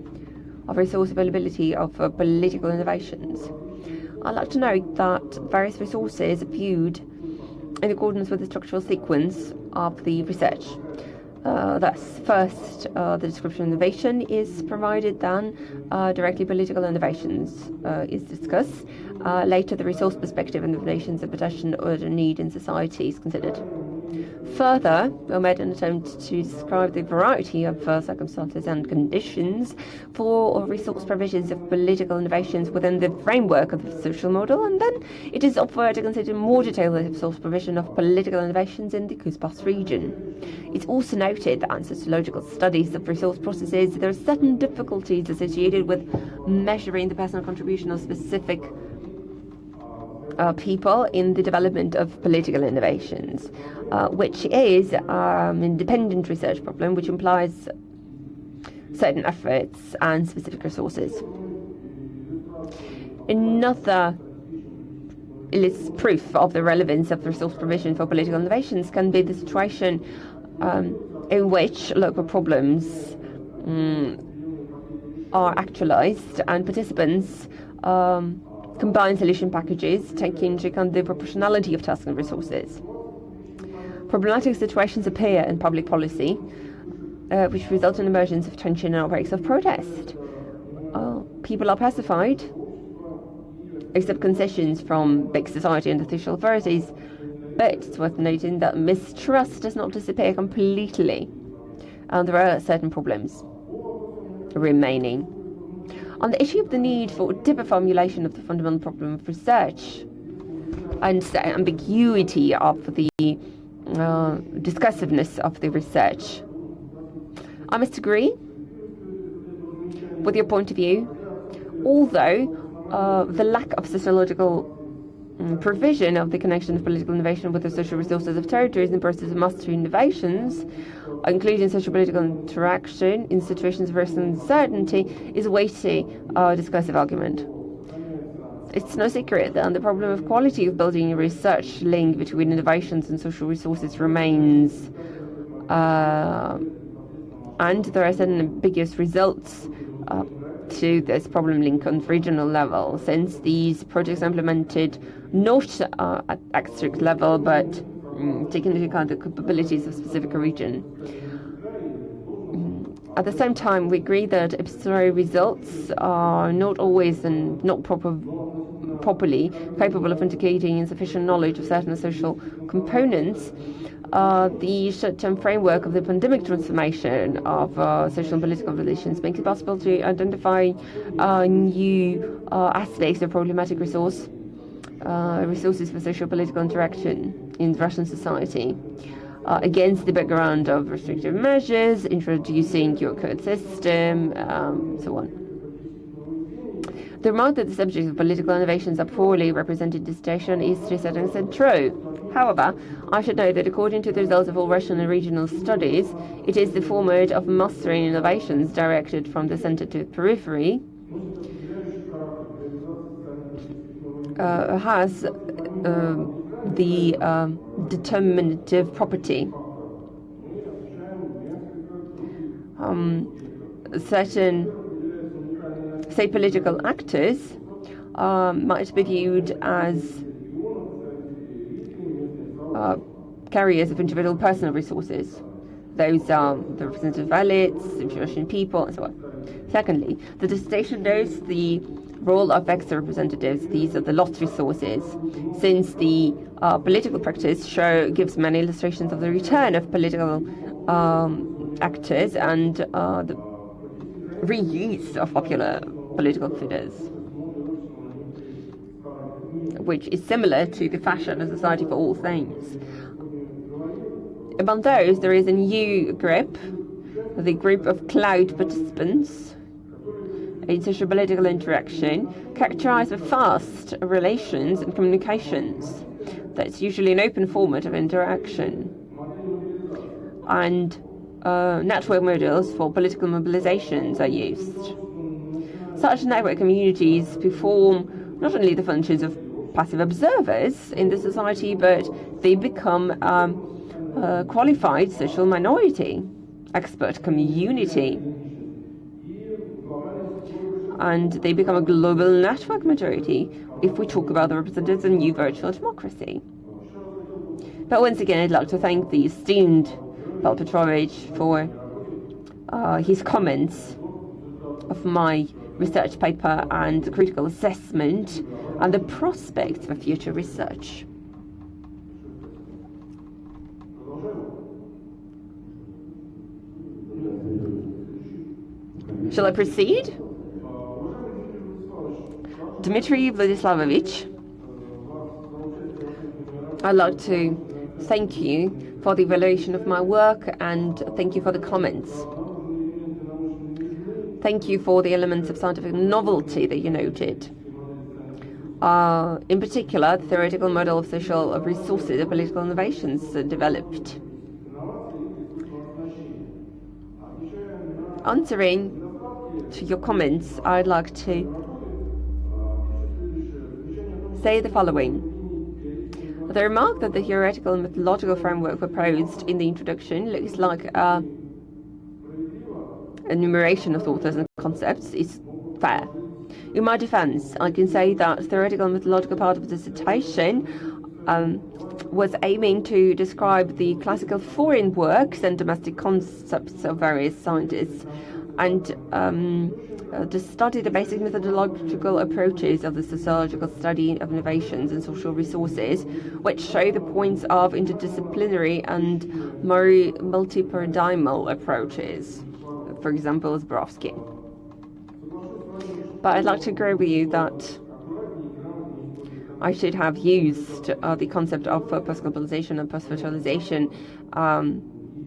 of resource availability of political innovations, I'd like to note that various resources are viewed in accordance with the structural sequence of the research. Thus, first, the description of innovation is provided, then directly political innovations is discussed. Later, the resource perspective and innovations of potential or need in society is considered. Further, we made an attempt to describe the variety of circumstances and conditions for resource provisions of political innovations within the framework of the social model, and then it is offered to consider more detailed resource provision of political innovations in the Kuzbass region. It's also noted that in sociological studies of resource processes, there are certain difficulties associated with measuring the personal contribution of specific people in the development of political innovations, which is an independent research problem which implies certain efforts and specific resources. Another proof of the relevance of resource provision for political innovations can be the situation in which local problems are actualized and participants combine solution packages, taking into account the proportionality of tasks and resources. Problematic situations appear in public policy, which result in emergence of tension and outbreaks of protest. People are pacified, accept concessions from big society and official authorities, but it's worth noting that mistrust does not disappear completely, and there are certain problems remaining. On the issue of the need for deeper formulation of the fundamental problem of research and the ambiguity of the discursiveness of the research, I must agree with your point of view, although the lack of sociological provision of the connection of political innovation with the social resources of territories in the process of mastery innovations, including social political interaction in situations of risk and uncertainty, is a weighty discursive argument. It's no secret that the problem of quality of building a research link between innovations and social resources remains, and there are certain ambiguous results to this problem link on regional level, since these projects are implemented not at abstract level, but taking into account the capabilities of a specific region. At the same time, we agree that a priori results are not always and not properly capable of indicating insufficient knowledge of certain social components. The short-term framework of the pandemic transformation of social and political relations makes it possible to identify new aspects of problematic resources for social political interaction in Russian society, against the background of restrictive measures, introducing your code system, so on. The remark that the subject of political innovations are poorly represented in dissertation is to a certain extent true. However, I should note that according to the results of all Russian and regional studies, it is the format of mastering innovations directed from the center to the periphery has the determinative property. Certain, say, political actors might be viewed as carriers of individual personal resources. Those are the representative elites, influential people, and so on. Secondly, the dissertation notes the role of extra representatives. These are the lost resources, since the political practice gives many illustrations of the return of political actors and the reuse of popular political figures, which is similar to the fashion of society for all things. Among those, there is a new group, the group of cloud participants in social political interaction, characterized by fast relations and communications. That's usually an open format of interaction, and network models for political mobilizations are used. Such network communities perform not only the functions of passive observers in the society, but they become qualified social minority, expert community, and they become a global network majority if we talk about the representatives of new virtual democracy. But once again, I'd like to thank the esteemed Paul Petrovich for his comments of my research paper and critical assessment and the prospects for future research. Shall I proceed? Dmitry Vladislavovich, I'd like to thank you for the evaluation of my work and thank you for the comments. Thank you for the elements of scientific novelty that you noted. In particular, the theoretical model of social resources and political innovations developed. Answering to your comments, I'd like to say the following. The remark that the theoretical and methodological framework proposed in the introduction looks like a enumeration of authors and concepts is fair. In my defense, I can say that the theoretical and methodological part of the dissertation was aiming to describe the classical foreign works and domestic concepts of various scientists and to study the basic methodological approaches of the sociological study of innovations and social resources, which show the points of interdisciplinary and multi-paradigmal approaches, for example, Zborowski. But I'd like to agree with you that I should have used the concept of post-globalization and post-virtualization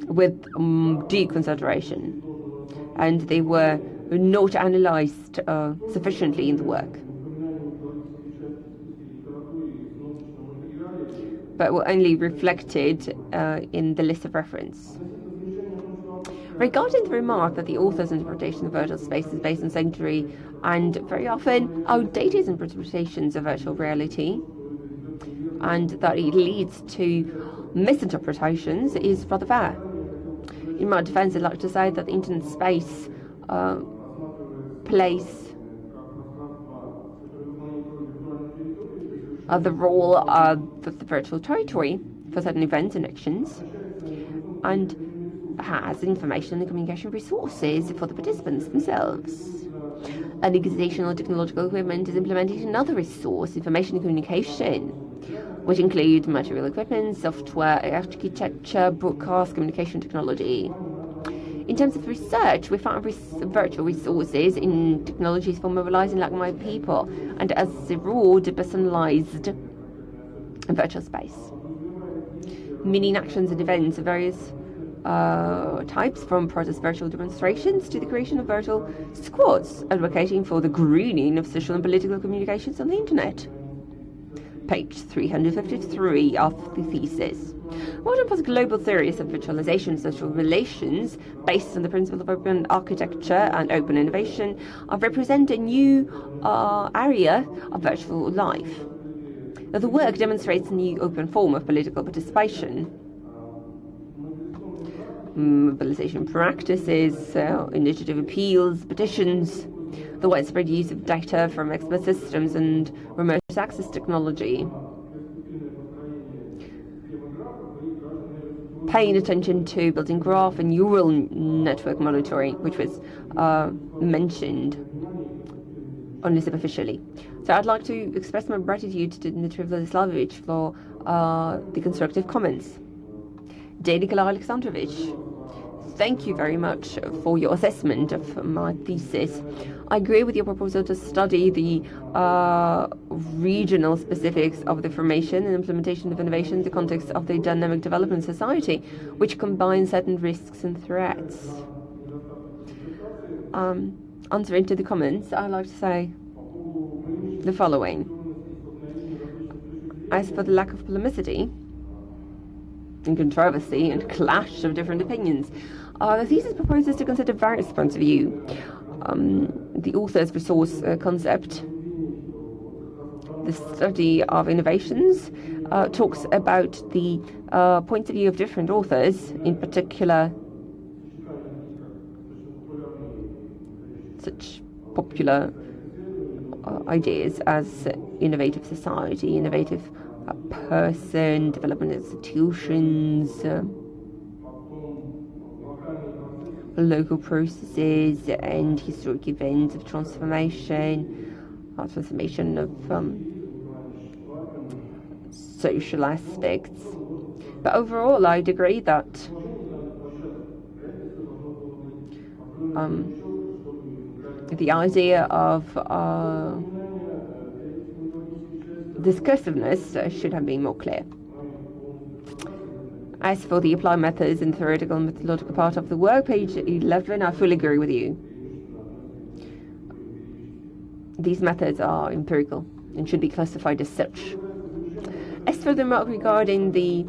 with due consideration, and they were not analyzed sufficiently in the work, but were only reflected in the list of reference. Regarding the remark that the author's interpretation of virtual space is based on secondary and very often outdated interpretations of virtual reality, and that it leads to misinterpretations, is rather fair. In my defense, I'd like to say that the internet space plays the role of the virtual territory for certain events and actions, and has information and communication resources for the participants themselves. An organizational technological equipment is implemented in another resource, information and communication, which include material equipment, software, architecture, broadcast, communication technology. In terms of research, we found virtual resources in technologies for mobilizing like-minded people, and as a rule, depersonalized virtual space. Meaning actions and events of various types, from protest virtual demonstrations to the creation of virtual squads, advocating for the greening of social and political communications on the internet. Page 353 of the thesis. Modern post-global theories of virtualization and social relations, based on the principle of open architecture and open innovation, represent a new area of virtual life. The work demonstrates a new open form of political participation. Mobilization practices, initiative appeals, petitions, the widespread use of data from expert systems and remote access technology. Paying attention to building graph and neural network monitoring, which was mentioned only superficially. So I'd like to express my gratitude to Dmitry Vladislavovich for the constructive comments. Dear Nikolai Alexandrovich, thank you very much for your assessment of my thesis. I agree with your proposal to study the regional specifics of the formation and implementation of innovation in the context of the dynamic development society, which combines certain risks and threats. Answering to the comments, I'd like to say the following. As for the lack of polemicity and controversy and clash of different opinions, the thesis proposes to consider various points of view. The author's resource concept, the study of innovations, talks about the points of view of different authors, in particular such popular ideas as innovative society, innovative person, development institutions, local processes and historic events of transformation of social aspects. But overall, I'd agree that the idea of discursiveness should have been more clear. As for the applied methods and theoretical and methodological part of the work, page 11, I fully agree with you. These methods are empirical and should be classified as such. As for the remark regarding the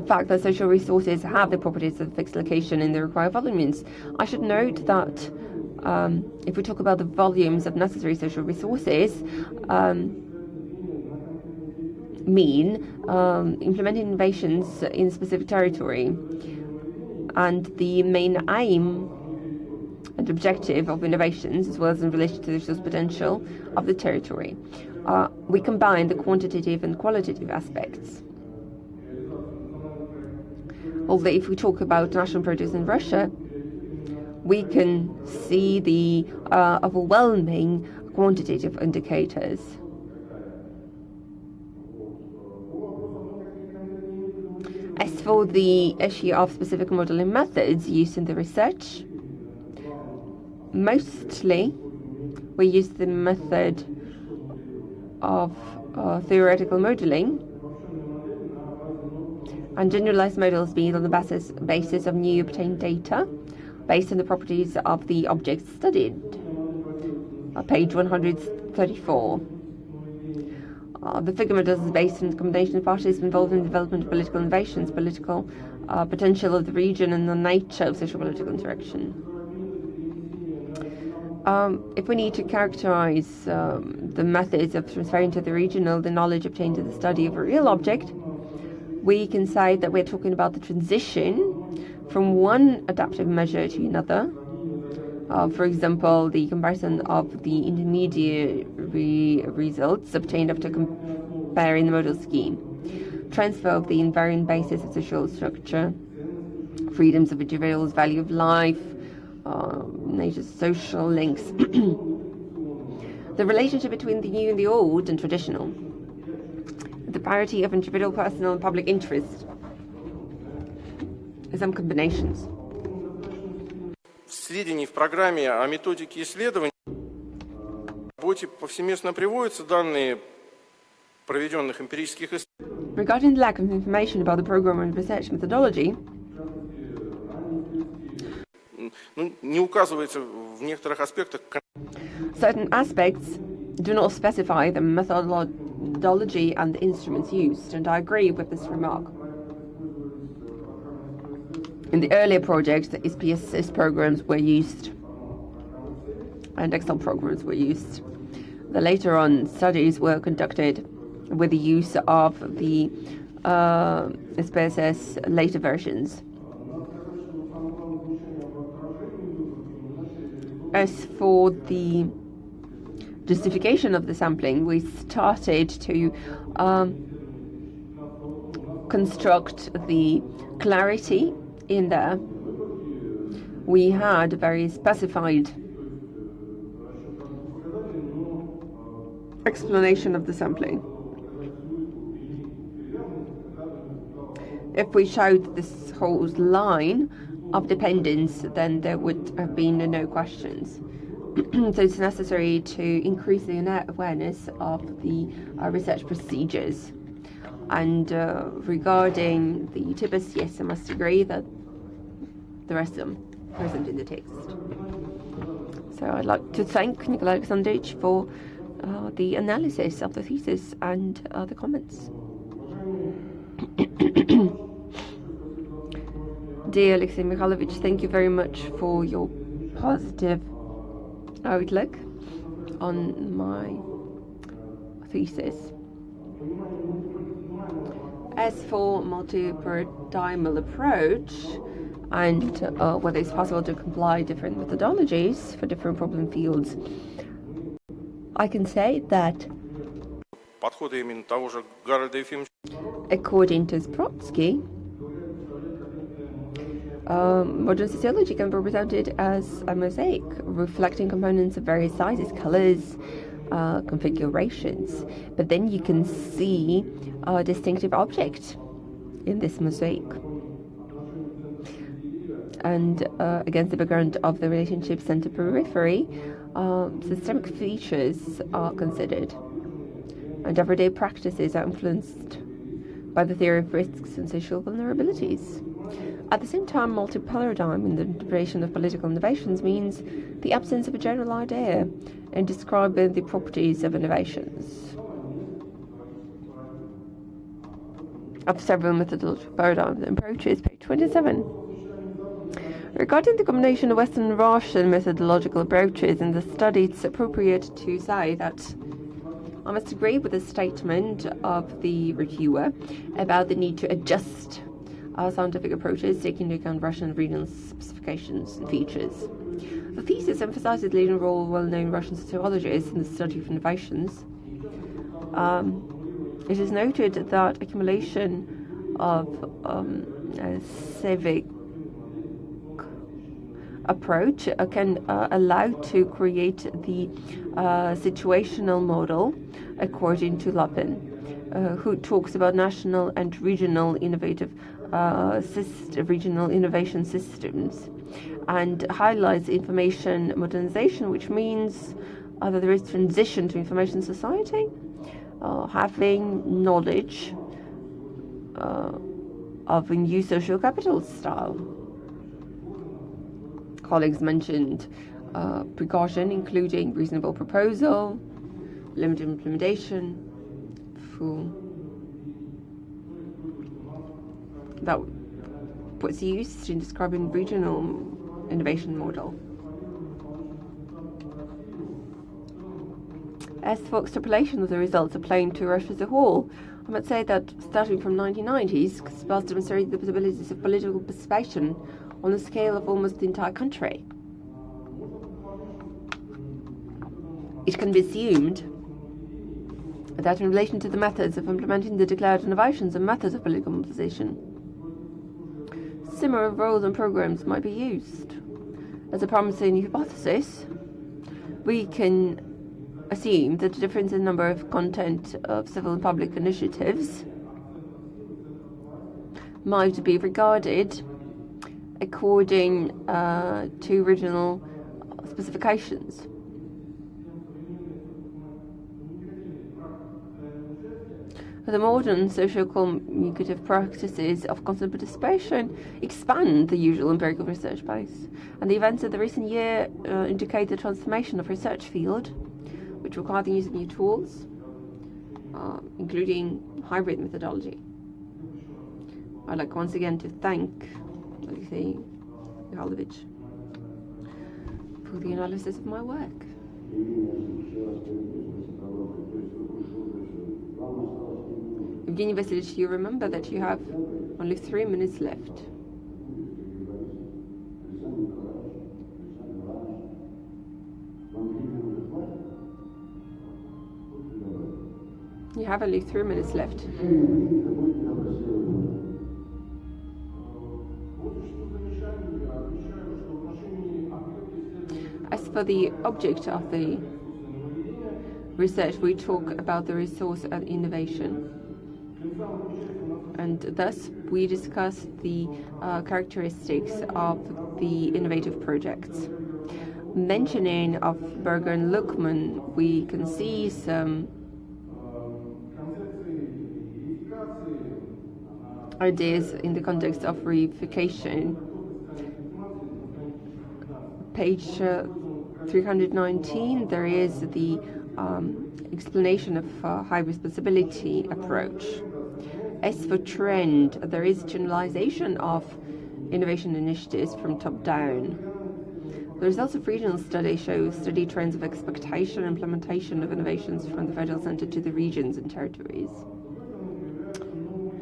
fact that social resources have the properties of fixed location in the required volumes, I should note that if we talk about the volumes of necessary social resources, mean implementing innovations in a specific territory, and the main aim and objective of innovations, as well as in relation to the resource potential of the territory. We combine the quantitative and qualitative aspects. Although if we talk about national produce in Russia, we can see the overwhelming quantitative indicators. As for the issue of specific modeling methods used in the research, mostly we use the method of theoretical modeling and generalized models being on the basis of new obtained data based on the properties of the objects studied. Page 134. The figure model is based on the combination of parties involved in the development of political innovations, political potential of the region, and the nature of social political interaction. If we need to characterize the methods of transferring to the regional the knowledge obtained in the study of a real object, we can say that we're talking about the transition from one adaptive measure to another. For example, the comparison of the intermediary results obtained after comparing the model scheme, transfer of the invariant basis of social structure, freedoms of individuals, value of life, nature's social links, the relationship between the new and the old and traditional, the parity of individual, personal, and public interest, some combinations. Сведений в программе о методике исследований в работе повсеместно приводятся данные проведенных эмпирических исследований. Regarding the lack of information about the program and research methodology, Не указывается в некоторых аспектах. Certain aspects do not specify the methodology and the instruments used, and I agree with this remark. In the earlier projects, the SPSS programs were used, and Excel programs were used. The later on studies were conducted with the use of the SPSS later versions. As for the justification of the sampling, we started to construct the clarity in there. We had a very specified explanation of the sampling. If we showed this whole line of dependence, then there would have been no questions. So it's necessary to increase the awareness of the research procedures. And regarding the typus, yes, I must agree that there are some present in the text. So I'd like to thank Nikolai Alexandrovich for the analysis of the thesis and the comments. Dear Alexei Mikhailovich, thank you very much for your positive outlook on my thesis. As for multi-paradigmal approach and whether it's possible to apply different methodologies for different problem fields, I can say that Подходы именно того же Гарольда Ефимовича. according to Sprotsky, modern sociology can be represented as a mosaic, reflecting components of various sizes, colors, configurations. But then you can see a distinctive object in this mosaic. And against the background of the relationship center-periphery, systemic features are considered. And everyday practices are influenced by the theory of risks and social vulnerabilities. At the same time, multi-paradigm in the interpretation of political innovations means the absence of a general idea in describing the properties of innovations. Of several methodological paradigms and approaches, page 27. Regarding the combination of Western and Russian methodological approaches in the study, it's appropriate to say that I must agree with the statement of the reviewer about the need to adjust our scientific approaches, taking into account Russian and regional specifications and features. The thesis emphasizes the leading role of well-known Russian sociologists in the study of innovations. It is noted that accumulation of a civic approach can allow to create the situational model, according to Lapin, who talks about national and regional regional innovation systems, and highlights information modernization, which means that there is transition to information society, having knowledge of a new social capital style. Colleagues mentioned precaution, including reasonable proposal, limited implementation, that was used in describing regional innovation model. As for extrapolation of the results applying to Russia as a whole, I might say that starting from 1990s, Spells demonstrated the possibilities of political participation on the scale of almost the entire country. It can be assumed that in relation to the methods of implementing the declared innovations and methods of political mobilization, similar roles and programs might be used. As a promising hypothesis, we can assume that the difference in number of content of civil and public initiatives might be regarded according to regional specifications. The modern socio-communicative practices of constant participation expand the usual empirical research base, and the events of the recent year indicate the transformation of research field, which require the use of new tools, including hybrid methodology. I'd like once again to thank Alexei Golovatsky for the analysis of my work. Evgeny Vasilievich, you remember that you have only 3 minutes left. You have only 3 minutes left. As for the object of the research, we talk about the resource and innovation. And thus, we discuss the characteristics of the innovative projects. Mentioning of Berger and Luckman, we can see some ideas in the context of reification. Page 319, there is the explanation of high responsibility approach. As for trend, there is generalization of innovation initiatives from top down. The results of regional study show steady trends of expectation and implementation of innovations from the federal center to the regions and territories.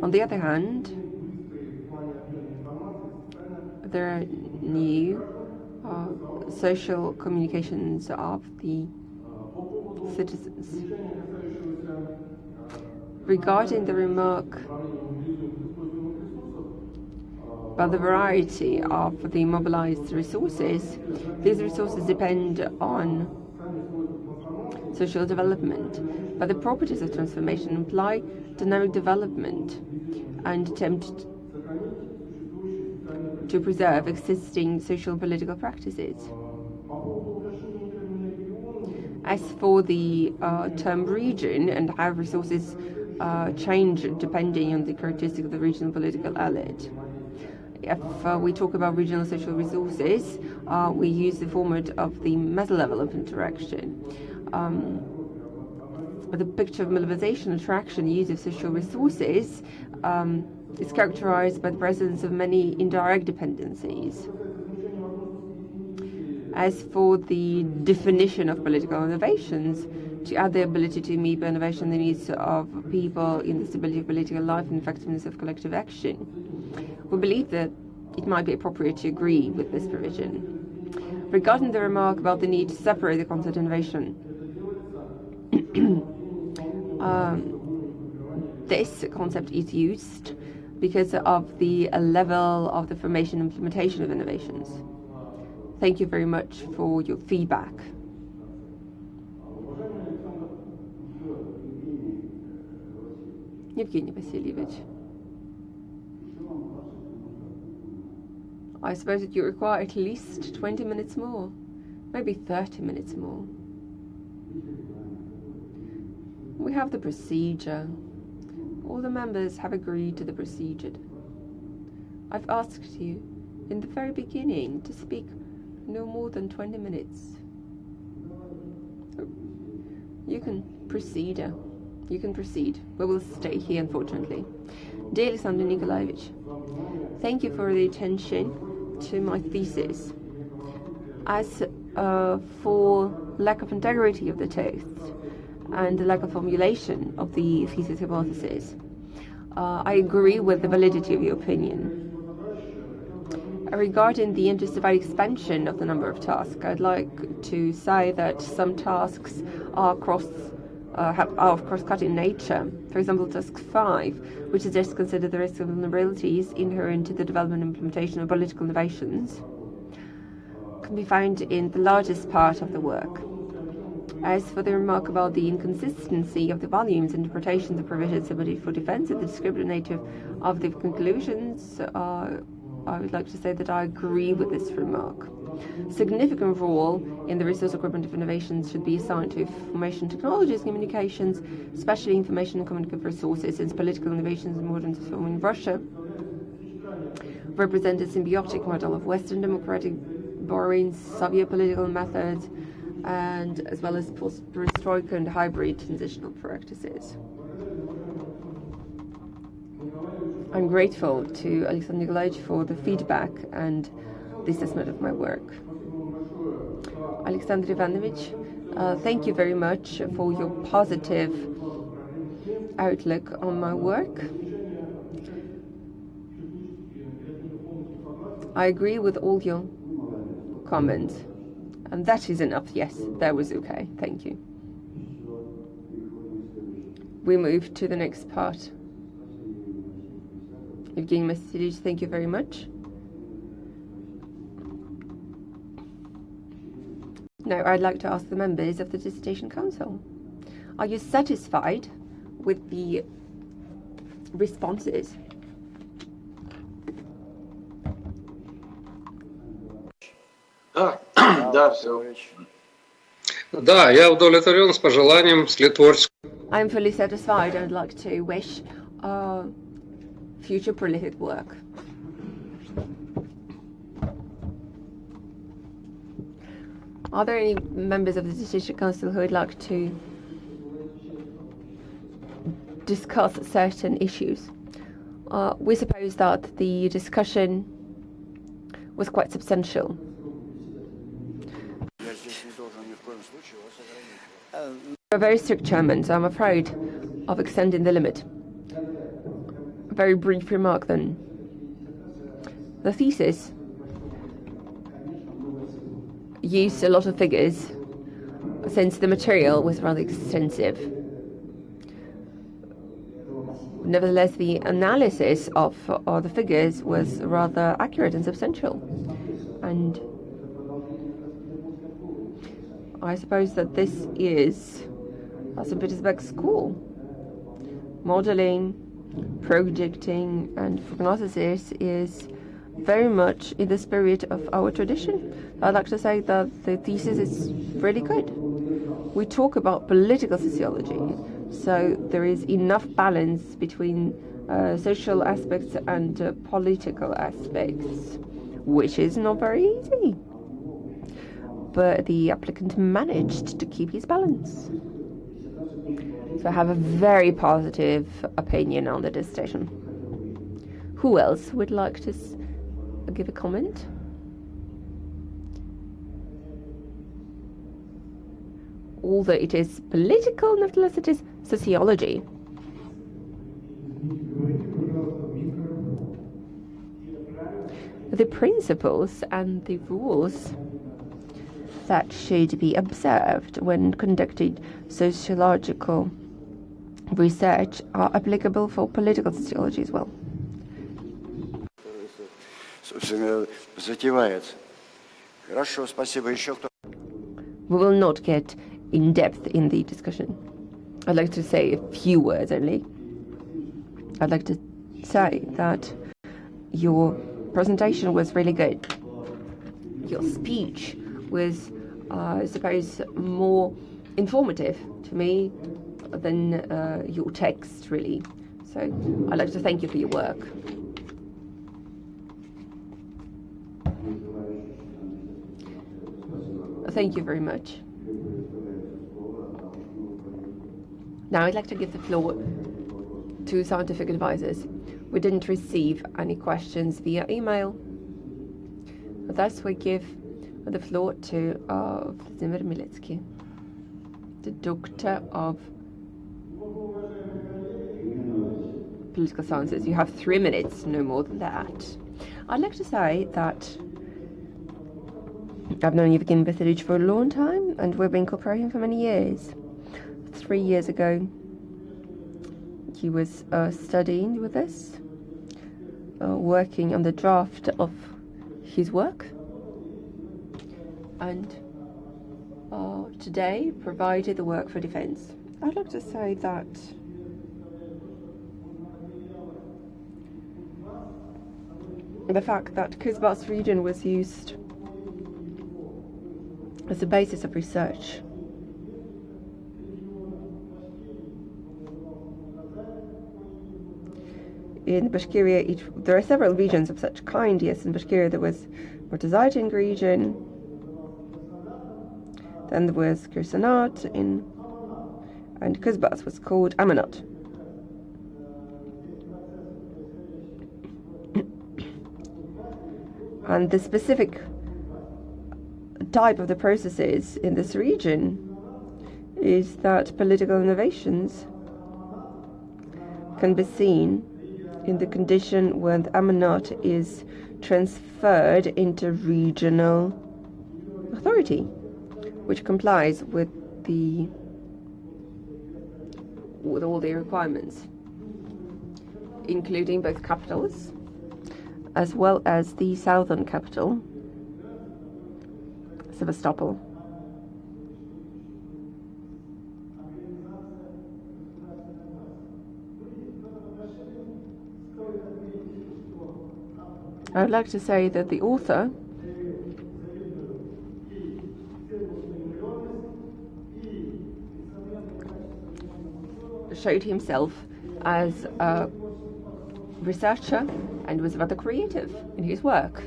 On the other hand, there are new social communications of the citizens. Regarding the remark about the variety of the mobilized resources, these resources depend on social development, but the properties of transformation imply dynamic development and attempt to preserve existing social and political practices. As for the term region and how resources change depending on the characteristics of the regional political elite, if we talk about regional social resources, we use the format of the meta level of interaction. The picture of mobilization, attraction, use of social resources is characterized by the presence of many indirect dependencies. As for the definition of political innovations, to add the ability to meet by innovation the needs of people in the stability of political life and effectiveness of collective action, we believe that it might be appropriate to agree with this provision. Regarding the remark about the need to separate the concept of innovation, this concept is used because of the level of the formation and implementation of innovations. Thank you very much for your feedback. Evgeny Vasilievich. I suppose that you require at least 20 minutes more, maybe 30 minutes more. We have the procedure. All the members have agreed to the procedure. I've asked you in the very beginning to speak no more than 20 minutes. You can proceed. You can proceed. We will stay here, unfortunately. Dear Alexander Nikolaevich, thank you for the attention to my thesis. As for lack of integrity of the text and the lack of formulation of the thesis hypothesis, I agree with the validity of your opinion. Regarding the unjustified expansion of the number of tasks, I'd like to say that some tasks are of cross-cutting nature. For example, task 5, which suggests to consider the risk of vulnerabilities inherent to the development and implementation of political innovations, can be found in the largest part of the work. As for the remark about the inconsistency of the volumes, interpretations of provisions submitted for defense, and the descriptive nature of the conclusions, I would like to say that I agree with this remark. Significant role in the resource equipment of innovations should be assigned to information technologies, communications, especially information and communicative resources, since political innovations in modern society in Russia represent a symbiotic model of Western democratic borrowings, Soviet political methods, and as well as post-perestroika and hybrid transitional practices. I'm grateful to Alexander Nikolaevich for the feedback and the assessment of my work. Alexander Ivanovich, thank you very much for your positive outlook on my work. I agree with all your comments, and that is enough. Yes, that was okay. Thank you. We move to the next part. Evgeny Vasilievich, thank you very much. Now, I'd like to ask the members of the Dissertation Council, are you satisfied with the responses? Да, все. Да, я удовлетворен с пожеланием вслед творческого. I'm fully satisfied. I'd like to wish future prolific work. Are there any members of the Dissertation Council who would like to discuss certain issues? We suppose that the discussion was quite substantial. A very strict chairman, so I'm afraid of extending the limit. A very brief remark then. The thesis used a lot of figures since the material was rather extensive. Nevertheless, the analysis of the figures was rather accurate and substantial. And I suppose that this is St. Petersburg school. Modeling, projecting, and prognosis is very much in the spirit of our tradition. I'd like to say that the thesis is really good. We talk about political sociology, so there is enough balance between social aspects and political aspects, which is not very easy. But the applicant managed to keep his balance. So I have a very positive opinion on the dissertation. Who else would like to give a comment? Although it is political, nevertheless it is sociology. The principles and the rules that should be observed when conducting sociological research are applicable for political sociology as well. Хорошо, спасибо. Еще кто? We will not get in depth in the discussion. I'd like to say a few words only. I'd like to say that your presentation was really good. Your speech was, I suppose, more informative to me than your text, really. So I'd like to thank you for your work. Thank you very much. Now I'd like to give the floor to scientific advisors. We didn't receive any questions via email. Thus we give the floor to Vladimir Miletsky, the Doctor of Political Sciences. You have 3 minutes, no more than that. I'd like to say that I've known Evgeny Vasilievich for a long time, and we've been cooperating for many years. 3 years ago, he was studying with us, working on the draft of his work, and today provided the work for defense. I'd like to say that the fact that Kuzbass region was used as a basis of research in Bashkiria, there are several regions of such kind. Yes, in Bashkiria there was Mortazaitin region, then there was Kirsanat, and Kuzbass was called Amanat. And the specific type of the processes in this region is that political innovations can be seen in the condition when the Amanat is transferred into regional authority, which complies with all the requirements, including both capitals as well as the southern capital, Sevastopol. I would like to say that the author showed himself as a researcher and was rather creative in his work,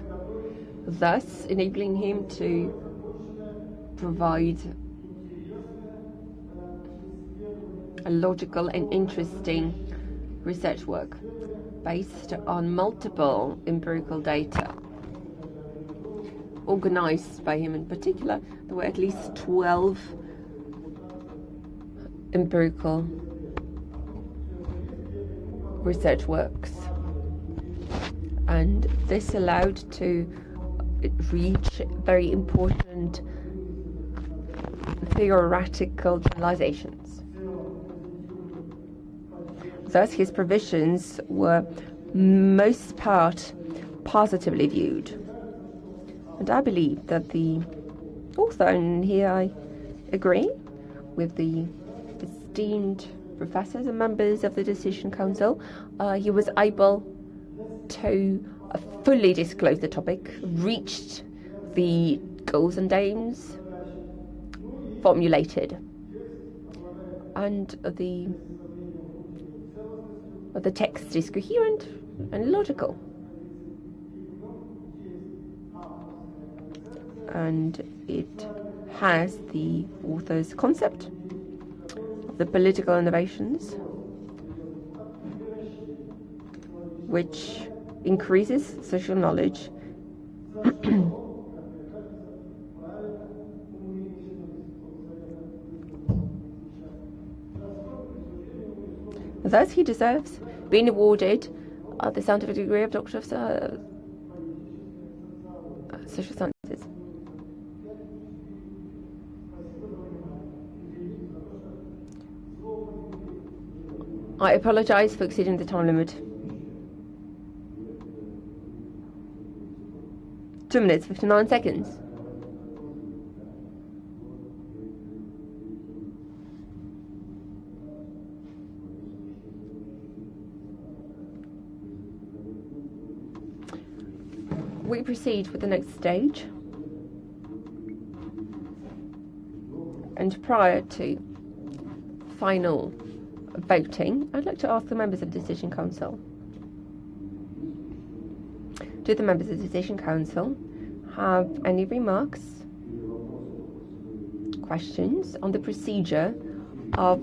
thus enabling him to provide a logical and interesting research work based on multiple empirical data organized by him in particular. There were at least 12 empirical research works. And this allowed to reach very important theoretical generalizations. Thus, his provisions were most part positively viewed. And I believe that the author, and here I agree with the esteemed professors and members of the Decision Council, he was able to fully disclose the topic, reached the goals and aims formulated, and the text is coherent and logical. And it has the author's concept of the political innovations, which increases social knowledge thus he deserves being awarded the scientific degree of Doctor of Social Sciences. I apologize for exceeding the time limit. 2 minutes, 59 seconds. We proceed with the next stage. And prior to final voting, I'd like to ask the members of the Decision Council. Do the members of the Decision Council have any remarks, questions on the procedure of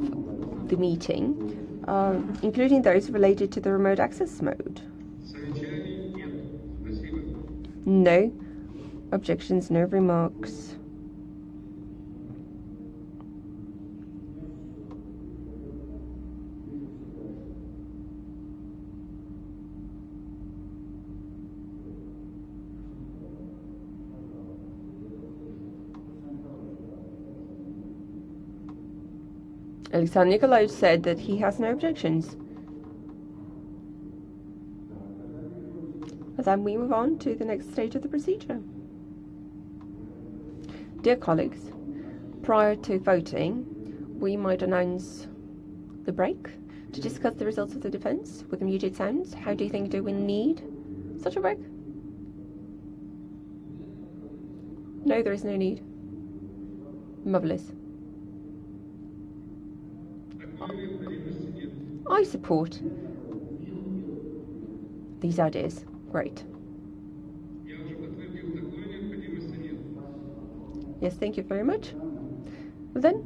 the meeting, including those related to the remote access mode? No objections, no remarks. Alexander Nikolaevich said that he has no objections. Then we move on to the next stage of the procedure. Dear colleagues, prior to voting, we might announce the break to discuss the results of the defense with immediate sounds. How do you think, do we need such a break? No, there is no need. Marvelous. I support these ideas. Great. Yes, thank you very much. Then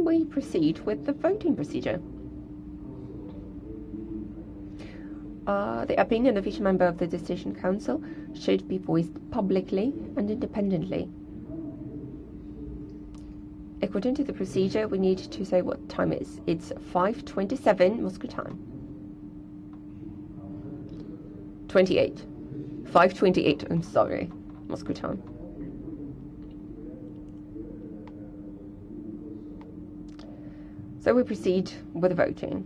we proceed with the voting procedure. The opinion of each member of the Decision Council should be voiced publicly and independently. According to the procedure, we need to say what time it is. It's 5:27 Moscow time. 5:28, I'm sorry, Moscow time. So we proceed with the voting.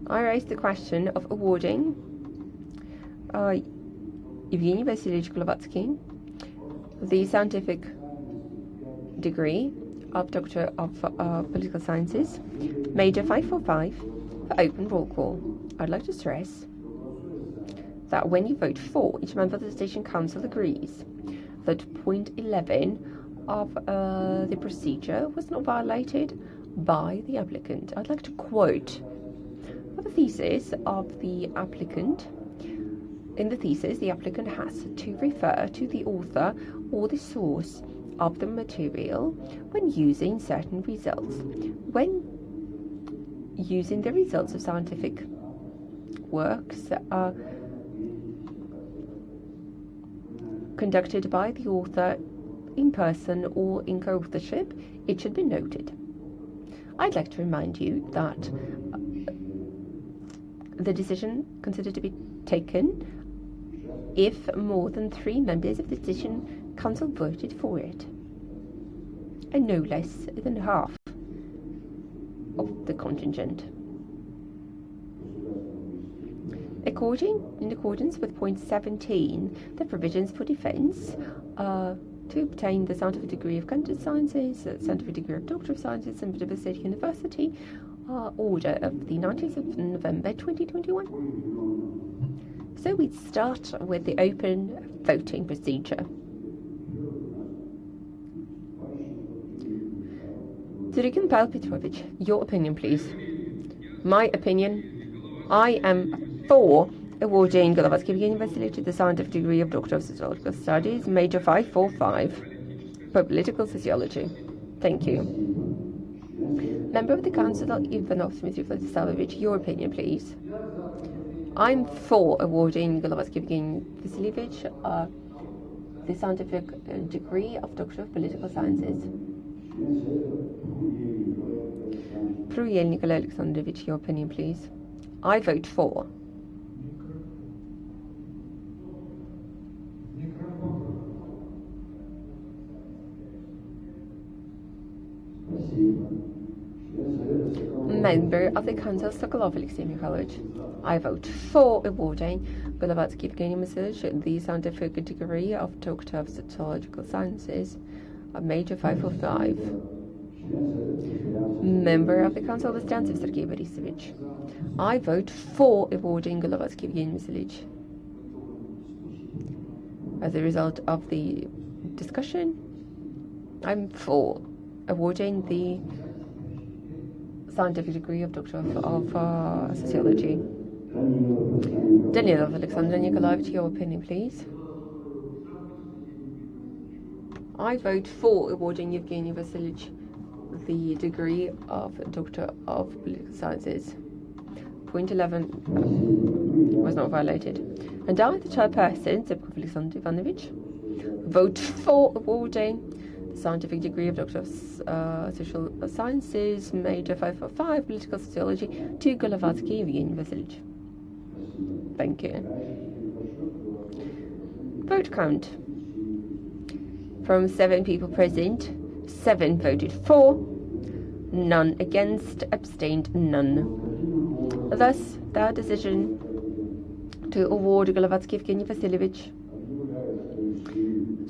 I raise the question of awarding Evgeny Vasilievich Golovatsky the scientific degree of Doctor of Political Sciences, Major 545, for open roll call. I'd like to stress that when you vote for, each member of the Decision Council agrees that point 11 of the procedure was not violated by the applicant. I'd like to quote the thesis of the applicant. In the thesis, the applicant has to refer to the author or the source of the material when using certain results. When using the results of scientific works are conducted by the author in person or in co-authorship, it should be noted. I'd like to remind you that the decision considered to be taken if more than 3 members of the Decision Council voted for it, and no less than half of the contingent. In accordance with point 17, the provisions for defence to obtain the scientific degree of Candidate Sciences, scientific degree of Doctor of Sciences in Wittenberg State University, order of the 19th of November 2021. So we start with the open voting procedure. Zurigan Petrovich, your opinion, please. My opinion, I am for awarding Golovatsky Evgeny Vasilievich the scientific degree of Doctor of Sociological Studies, Major 545, Political Sociology. Thank you. Member of the Council, Vasilievich, your opinion, please. I'm for awarding Golovatsky Evgeny Vasilievich the scientific degree of Doctor of Political Sciences. Pruyel Nikolai Alexandrovich, your opinion, please. I vote for. Member of the Council, Sokolov Alexei Mikhailovich. I vote for awarding Golovatsky Evgeny Vasilievich the scientific degree of Doctor of Sociological Sciences, a Major 545. Member of the Council, Vostantsiv Sergei Borisovich. I vote for awarding Golovatsky Evgeny Vasilievich. As a result of the discussion, I'm for awarding the scientific degree of Doctor of Sociology. Daniel Alexander Nikolaevich, your opinion, please. I vote for awarding Evgeny Vasilievich the degree of Doctor of Political Sciences. Point 11 was not violated. And I, the chairperson, Zebkov Alexander Ivanovich, vote for awarding the scientific degree of Doctor of Social Sciences, Major 545, Political Sociology, to Golovatsky Evgeny Vasilievich. Thank you. Vote count. From 7 people present, 7 voted for, none against, abstained none. Thus, the decision to award Golovatsky Evgeny Vasilievich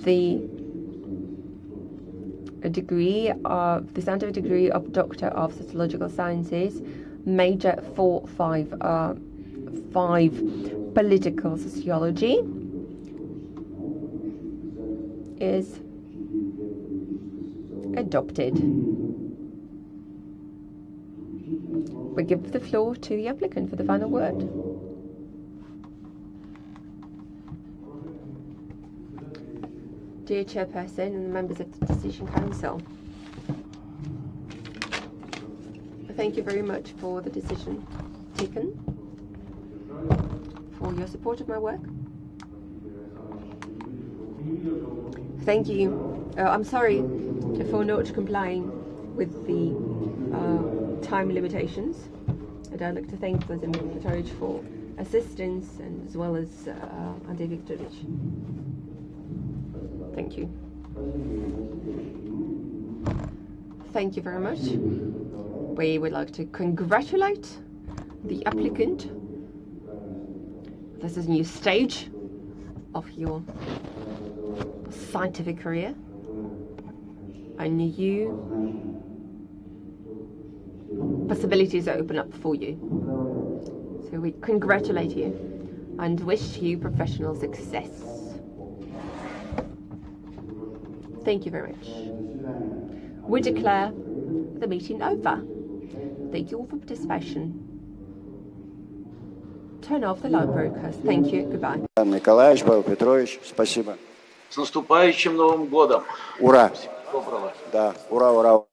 the scientific degree of Doctor of Sociological Sciences, Major 455, Political Sociology, is adopted. We give the floor to the applicant for the final word. Dear Chairperson and members of the Decision Council, thank you very much for the decision taken, for your support of my work. Thank you. I'm sorry for not complying with the time limitations, and I'd like to thank Vladimir Petrovich for assistance, and as well as Andrei Viktorovich. Thank you. Thank you very much. We would like to congratulate the applicant. This is a new stage of your scientific career. And new possibilities are open up for you. So we congratulate you and wish you professional success. Thank you very much. We declare the meeting over. Thank you all for participation. Turn off the loud broadcast. Thank you. Goodbye. Николаевич, Павел Петрович, спасибо. С наступающим Новым годом! Ура! Доброго! Да, ура, ура.